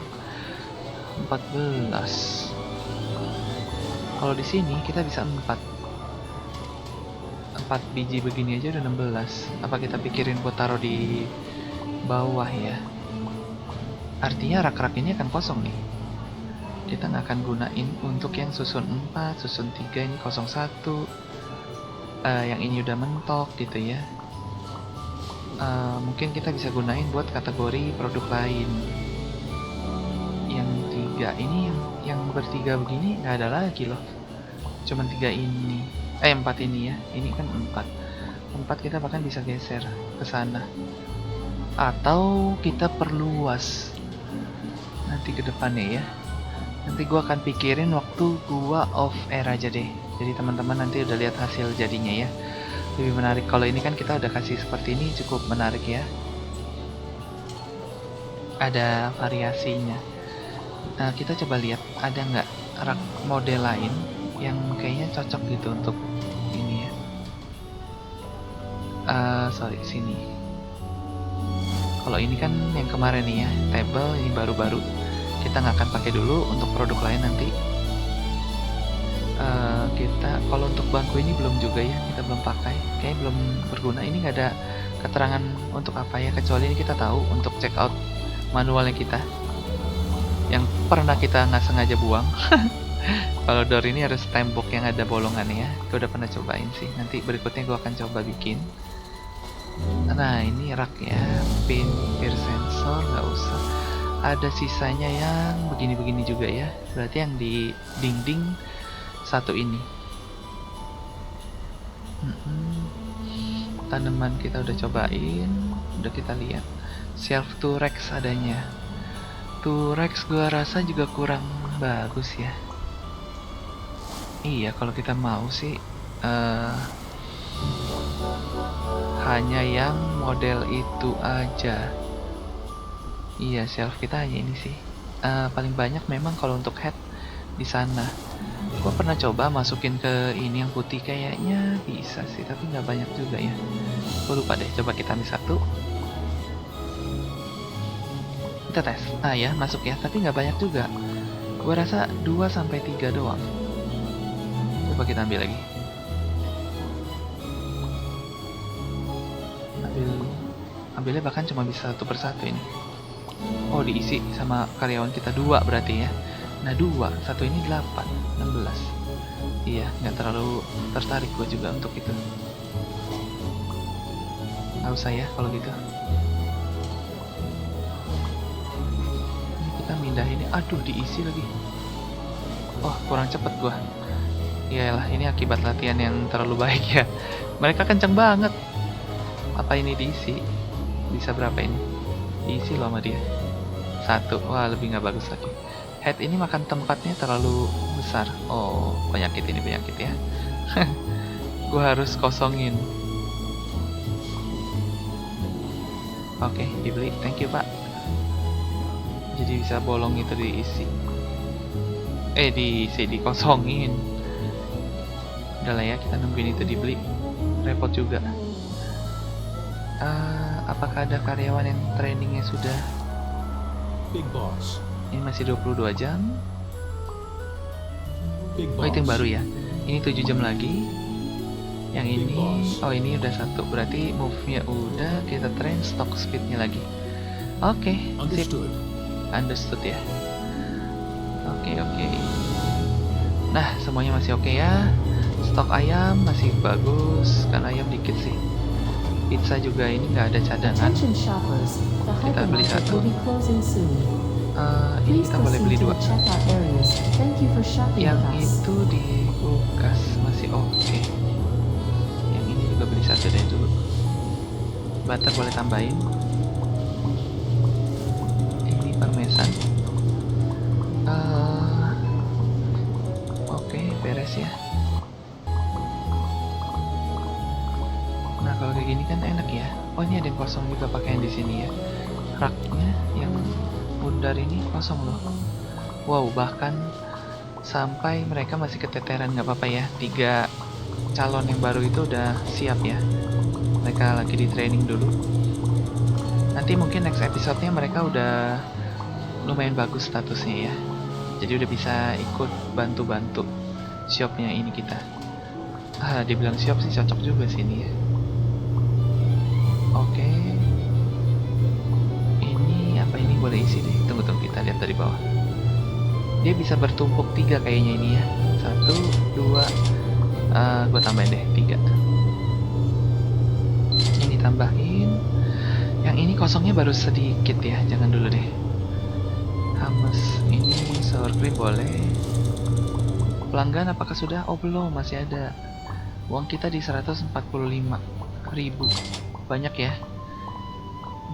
14. Kalau di sini kita bisa 4 biji begini aja udah 16. Apa kita pikirin buat taruh di bawah ya? Artinya rak-rak ini akan kosong nih. Kita nggak akan gunain untuk yang susun 4, susun 3 ini 01. Yang ini udah mentok gitu ya. Mungkin kita bisa gunain buat kategori produk lain. Yang 3 ini yang bertiga begini nggak ada lagi loh. Cuman 3 ini. 4 ini ya. Ini kan 4. 4 kita bahkan bisa geser ke sana. Atau kita perluas nanti ke depannya ya. Nanti gua akan pikirin waktu gua off air aja deh. Jadi teman-teman nanti udah lihat hasil jadinya ya. Lebih menarik kalau ini kan kita udah kasih seperti ini, cukup menarik ya. Ada variasinya. Nah, kita coba lihat ada nggak rak model lain yang kayaknya cocok gitu untuk ini ya. Sorry, sini. Kalau ini kan yang kemarin nih ya, table ini baru-baru. Kita nggak akan pakai dulu untuk produk lain nanti. Kita kalau untuk bangku ini belum juga ya, kita belum pakai, kayaknya belum berguna. Ini nggak ada keterangan untuk apa ya, kecuali ini kita tahu untuk check out manualnya kita yang pernah kita nggak sengaja buang. Kalau door ini harus tembok yang ada bolongannya ya, gue udah pernah cobain sih. Nanti berikutnya gue akan coba bikin. Nah ini rak ya, pin peer sensor nggak usah. Ada sisanya yang begini-begini juga ya, berarti yang di dinding satu ini. Tanaman kita udah cobain, udah kita lihat. Shelf Turex adanya. Turex gua rasa juga kurang bagus ya. Iya kalau kita mau sih hanya yang model itu aja. Iya shelf kita hanya ini sih. Paling banyak memang kalau untuk head di sana. Gua pernah coba masukin ke ini yang putih, kayaknya bisa sih, tapi nggak banyak juga ya. Gua lupa deh, coba kita ambil satu. Kita tes. Nah ya, masuk ya, tapi nggak banyak juga. Gua rasa 2-3 doang. Coba kita ambil lagi. Ambilnya bahkan cuma bisa satu persatu ini. Oh diisi sama karyawan kita 2 berarti ya. Nah 2, satu ini 8, 16. Iya, nggak terlalu tertarik gue juga untuk itu. Nggak usah ya kalau gitu. Ini kita mindah ini, aduh diisi lagi. Oh kurang cepet gue. Iyalah, ini akibat latihan yang terlalu baik ya. Mereka kenceng banget. Apa ini diisi? Bisa berapa ini? Diisi loh sama dia. 1, wah lebih nggak bagus lagi. Head ini makan tempatnya terlalu besar. Oh, penyakit ini penyakit ya. Gue harus kosongin. Oke, dibeli. Thank you, Pak. Jadi bisa bolong itu diisi. Dikosongin. Udah lah ya, kita nungguin itu dibeli. Repot juga. Apakah ada karyawan yang trainingnya sudah? Big boss. Ini masih 22 jam. Big Oh itu yang boss. baru ya. Ini 7 jam lagi. Yang ini, oh ini udah 1. Berarti move-nya udah. Kita train stock speed-nya lagi. Oke, sip. Understood. Understood ya. Oke. Nah semuanya masih oke ya. Stok ayam masih bagus. Kan ayam dikit sih. Pizza juga ini nggak ada cadangan. Attention shoppers, the Kita beli hypermarket satu. will be closing soon. Ini Please kita boleh beli proceed to 2. the checkout areas. Thank you for shopping Yang with us. itu di kulkas masih oke. Yang ini juga beli 1 deh dulu. Butter boleh tambahin. Ini parmesan. Oke, beres ya. kayak gini kan enak ya. Oh, ini ada yang kosong juga pakaian di sini ya. Raknya yang bundar ini kosong loh. Wow, bahkan sampai mereka masih keteteran, nggak apa-apa ya. 3 calon yang baru itu udah siap ya. Mereka lagi di training dulu. Nanti mungkin next episode-nya mereka udah lumayan bagus statusnya ya. Jadi udah bisa ikut bantu-bantu shopnya ini kita. Dibilang shop sih cocok juga sih ini ya. Oke. Ini apa ini boleh isi deh. Tunggu kita lihat dari bawah. Dia bisa bertumpuk 3 kayaknya ini ya. 1, 2, gue tambahin deh 3. Ini tambahin. Yang ini kosongnya baru sedikit ya, jangan dulu deh. Hummus ini sour cream boleh. Pelanggan apakah sudah? Oh belum, masih ada. Uang kita di 145.000. Banyak ya.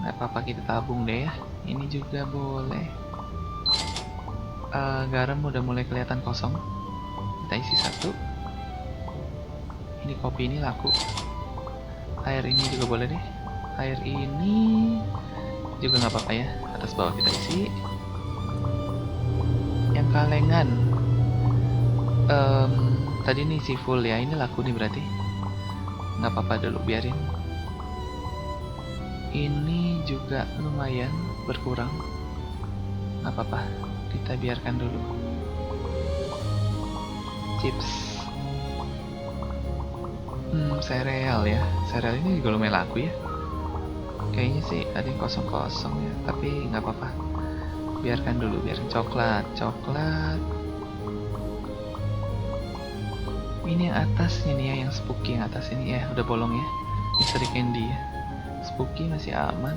Nggak apa-apa, kita tabung deh ya. Ini juga boleh. Garam udah mulai kelihatan kosong. Kita isi 1. Ini kopi ini laku. Air ini juga boleh deh. Air ini juga nggak apa-apa ya. Atas bawah kita isi. Yang kalengan tadi nih isi full ya. Ini laku nih berarti. Nggak apa-apa dulu, biarin. Ini juga lumayan berkurang. Nggak apa-apa, kita biarkan dulu. Chips. Sereal ya. Sereal ini juga lumayan laku ya. Kayaknya sih ada yang kosong-kosong ya, tapi nggak apa-apa. Biarkan dulu, biarkan. Coklat. Ini yang atasnya nih ya, yang spooky yang atas ini ya, udah bolong ya. Mystery candy ya. Spooky masih aman.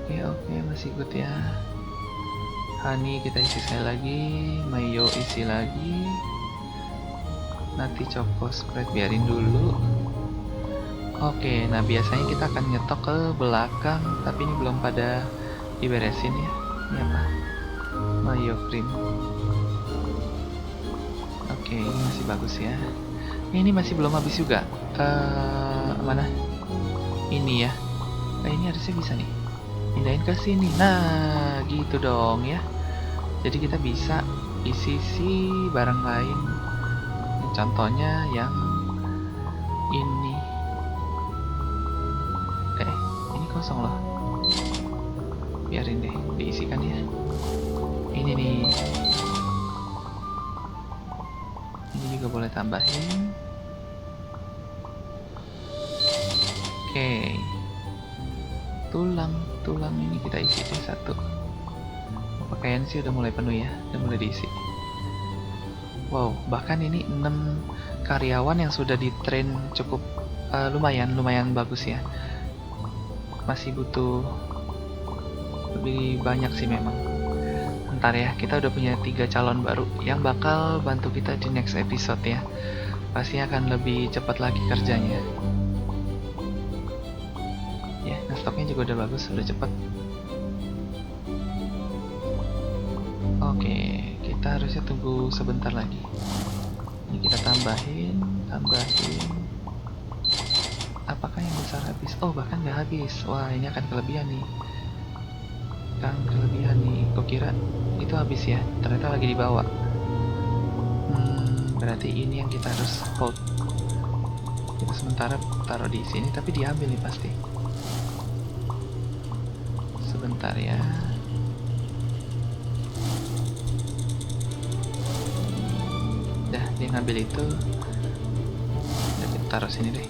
Oke, masih good ya. Honey kita isi sekali lagi, mayo isi lagi. Nanti choco spread biarin dulu. Oke, nah biasanya kita akan nyetok ke belakang, tapi ini belum pada diberesin ya. Ini apa? Mayo cream. Oke, ini masih bagus ya. Ini masih belum habis juga. Mana? Ini ya. Ini harusnya bisa nih. Pindahin ke sini. Nah, gitu dong ya. Jadi kita bisa isi barang lain. Contohnya yang ini. Ini kosong loh. Biarin deh, diisikan ya. Ini nih. Ini juga boleh tambahin. Oke. Tulang ini kita isi deh 1. Pakaian sih udah mulai penuh ya, udah mulai diisi. Wow, bahkan ini 6 karyawan yang sudah di train cukup lumayan bagus ya. Masih butuh lebih banyak sih memang. Ntar ya, kita udah punya 3 calon baru yang bakal bantu kita di next episode ya. Pasti akan lebih cepat lagi kerjanya. Ya, nah stoknya juga udah bagus, udah cepat. Oke, kita harusnya tunggu sebentar lagi. Ini kita tambahin. Apakah yang besar habis? Oh, bahkan nggak habis. Wah, ini akan kelebihan nih. Kok kira itu habis ya? Ternyata lagi dibawa. Berarti ini yang kita harus hold. Kita sementara taruh di sini, tapi diambil nih pasti. Sebentar ya. Dia ngambil itu. Kita taruh sini deh.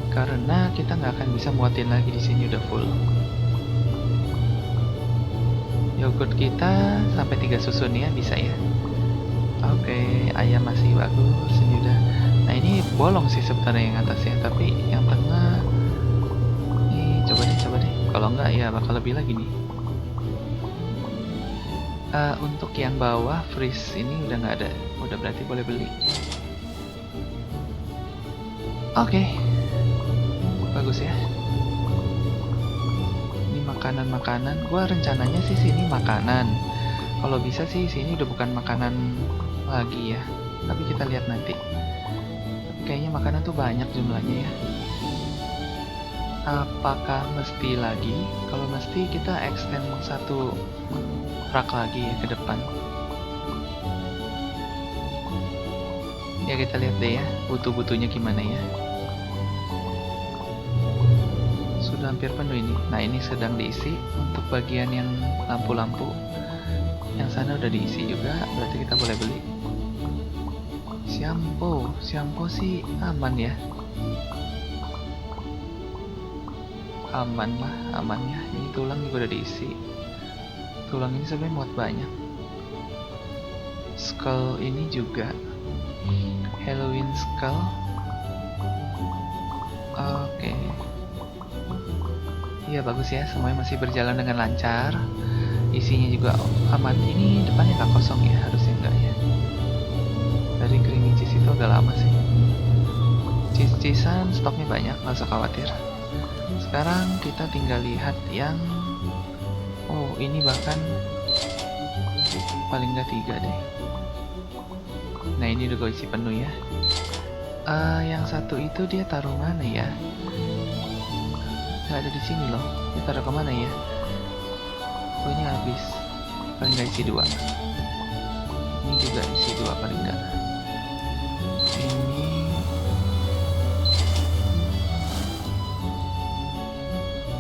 Karena kita nggak akan bisa muatin lagi di sini, udah full. Yogurt kita sampai 3 susun ya, bisa ya. Oke, ayam masih bagus, ini udah. Nah ini bolong sih sebenarnya yang atas ya, tapi yang tengah nih coba deh. Kalau nggak ya bakal lebih lagi nih. Untuk yang bawah freeze ini udah nggak ada, udah berarti boleh beli. Oke. Bagus ya. Ini makanan. Gua rencananya sih sini makanan. Kalau bisa sih sini udah bukan makanan lagi ya. Tapi kita lihat nanti. kayaknya makanan tuh banyak jumlahnya ya. Apakah mesti lagi? Kalau mesti kita extend satu rak lagi ya ke depan. Ya kita lihat deh ya, butuh-butuhnya gimana ya. Sudah hampir penuh ini. Nah ini sedang diisi untuk bagian yang lampu-lampu. Yang sana udah diisi juga, berarti kita boleh beli. Shampoo sih aman ya. Aman ya. Ini tulang juga udah diisi. Tulang ini sebenarnya muat banyak. Skull ini juga. Halloween skull. Oke. Iya bagus ya, semuanya masih berjalan dengan lancar. Isinya juga aman. Ini depannya nggak kosong ya, harusnya enggak ya. Dari creamy cheese itu agak lama sih. Cheese-cheesean stoknya banyak, nggak usah khawatir. Sekarang kita tinggal lihat yang ini bahkan paling nggak 3 deh. Nah ini udah gue isi penuh ya. Yang satu itu dia taruh mana ya? Nggak ada di sini loh. Dia taruh kemana ya? Ini habis. Paling nggak isi 2. Ini juga isi 2 paling nggak. Ini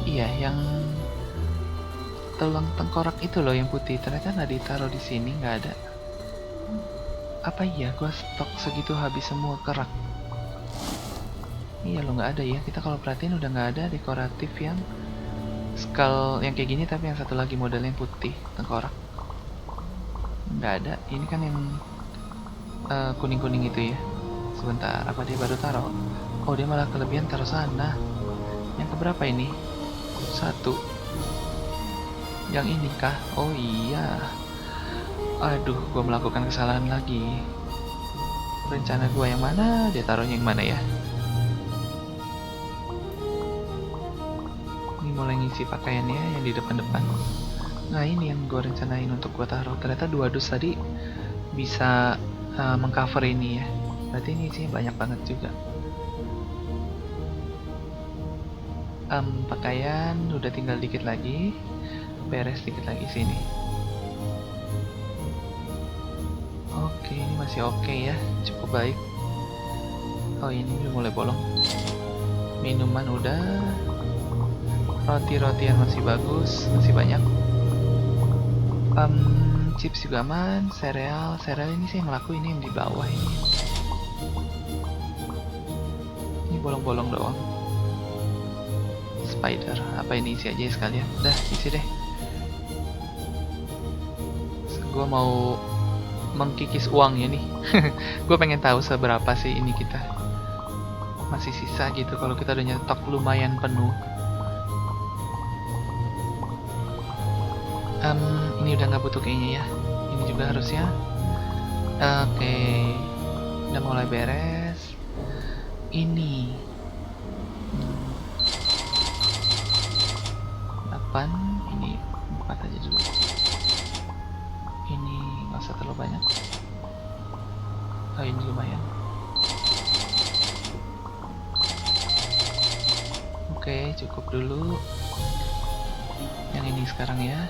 iya yang tulang tengkorak itu loh yang putih. Ternyata nggak ditaruh di sini, nggak ada. Apa iya gua stok segitu habis semua kerak? Iya lo nggak ada ya. Kita kalau perhatiin udah nggak ada dekoratif yang skull yang kayak gini, tapi yang satu lagi modelnya putih tengkorak nggak ada. Ini kan yang kuning-kuning itu ya. Sebentar, apa dia baru taruh? Oh dia malah kelebihan taruh sana. Yang keberapa ini? 1. Yang ini kah? Oh iya. Aduh, gua melakukan kesalahan lagi. Rencana gua yang mana? Dia taruhnya yang mana ya? Ini mulai ngisi pakaiannya yang di depan-depan. Nah ini yang gua rencanain untuk gua taruh. Ternyata 2 dus tadi bisa mengcover ini ya. Berarti ini isinya banyak banget juga. Pakaian udah tinggal dikit lagi. Beres dikit lagi sini. Oke, ini masih oke ya, cukup baik. Oh ini udah mulai bolong. Minuman udah. Roti-rotian masih bagus, masih banyak. Chips juga aman. Sereal ini sih yang laku, ini yang di bawah ini. Ini bolong-bolong doang. Spider, apa ini isi aja sekalian? Udah isi deh. Gue mau mengkikis uangnya nih. Gue pengen tahu seberapa sih ini kita. Masih sisa gitu kalau kita udah nyetok lumayan penuh. Ini udah nggak butuh kayaknya ya. Ini juga harusnya. Oke, udah mulai beres. Ini 8, ini 4 aja dulu. Ini nggak usah terlalu banyak. Oh ini lumayan. Oke, cukup dulu. Yang ini sekarang ya.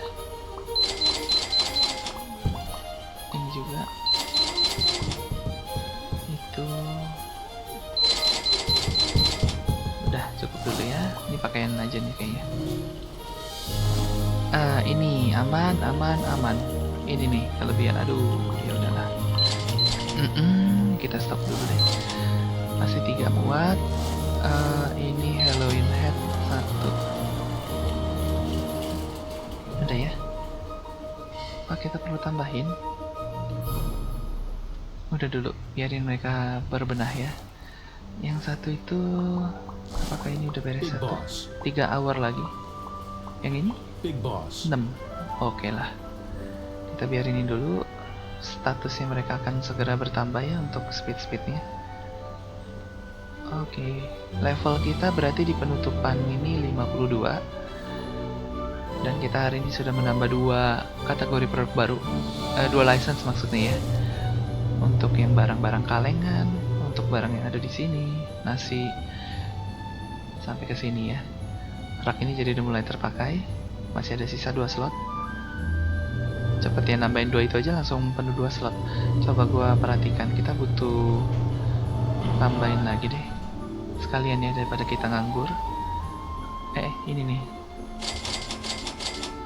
Ini juga. Itu. Udah cukup dulu ya. Ini pakaian aja nih kayaknya. Ini aman. Ini nih kelebihan. Aduh, ya udahlah. Kita stop dulu deh. Masih 3 muat. Ini Halloween hat 1. Udah ya. Oh, kita perlu tambahin. Udah dulu, biarin mereka berbenah ya. Yang satu itu apakah ini udah beres? Big 1 boss. 3 hour lagi. Yang ini Big boss. 6. Oke lah. Kita biarin ini dulu. Statusnya mereka akan segera bertambah ya untuk speednya. Oke. Level kita berarti di penutupan ini 52. Dan kita hari ini sudah menambah 2 kategori produk baru. 2 license maksudnya ya. Untuk yang barang-barang kalengan, untuk untuk barang yang ada di sini. Nasi sampai ke sini ya. Rak ini jadi udah mulai terpakai. Masih ada sisa 2 slot. Cepet ya, nambahin 2 itu aja langsung penuh 2 slot. Coba gua perhatikan, kita butuh tambahin lagi deh. Sekalian ya daripada kita nganggur. Ini nih.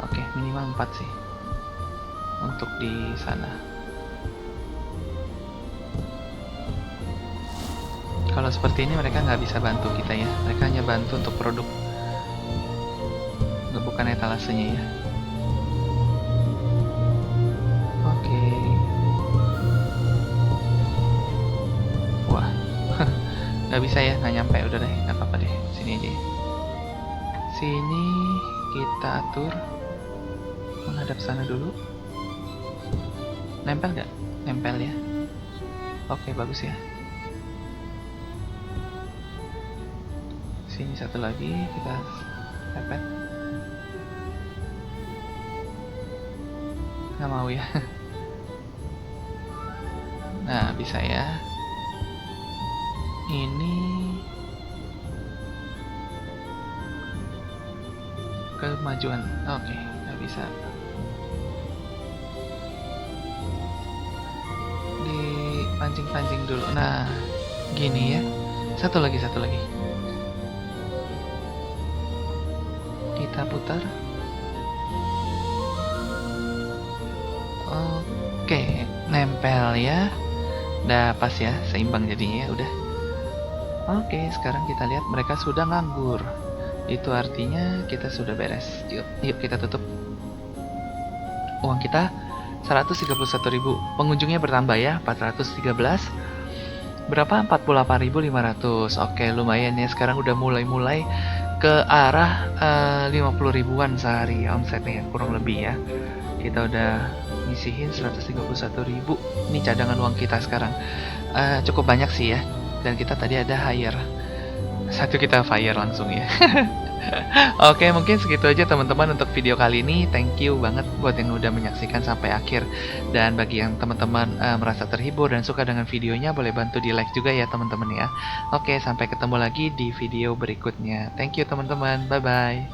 Oke, minimal 4 sih. Untuk di sana. Kalau seperti ini mereka nggak bisa bantu kita ya. Mereka hanya bantu untuk produk, bukan etalasenya ya. Oke. Wah, nggak bisa ya, nggak nyampe. Udah deh, nggak apa-apa deh. Sini aja. Sini kita atur menghadap sana dulu. Nempel nggak? Nempel ya. Oke, bagus ya. Sini satu lagi kita pepet. Nggak mau ya. Nah, bisa ya. Ini kemajuan. Oke, nggak bisa. Dipancing-pancing dulu. Nah, gini ya. Satu lagi. Kita putar. Oke, nempel ya. Udah pas ya, seimbang jadinya ya, udah. Oke, sekarang kita lihat mereka sudah nganggur. Itu artinya kita sudah beres. Yuk kita tutup. Uang kita 131.000. Pengunjungnya bertambah ya, 413. Berapa? 48.500. Oke, lumayan ya. Sekarang udah mulai ke arah 50 ribuan sehari omsetnya kurang lebih ya. Kita udah ngisihin 131.000. Ini cadangan uang kita sekarang. Cukup banyak sih ya. Dan kita tadi ada hire. Satu kita fire langsung ya. Oke, mungkin segitu aja teman-teman untuk video kali ini. Thank you banget buat yang udah menyaksikan sampai akhir. Dan bagi yang teman-teman merasa terhibur dan suka dengan videonya, boleh bantu di like juga ya teman-teman ya. Oke, sampai ketemu lagi di video berikutnya. Thank you teman-teman. Bye-bye.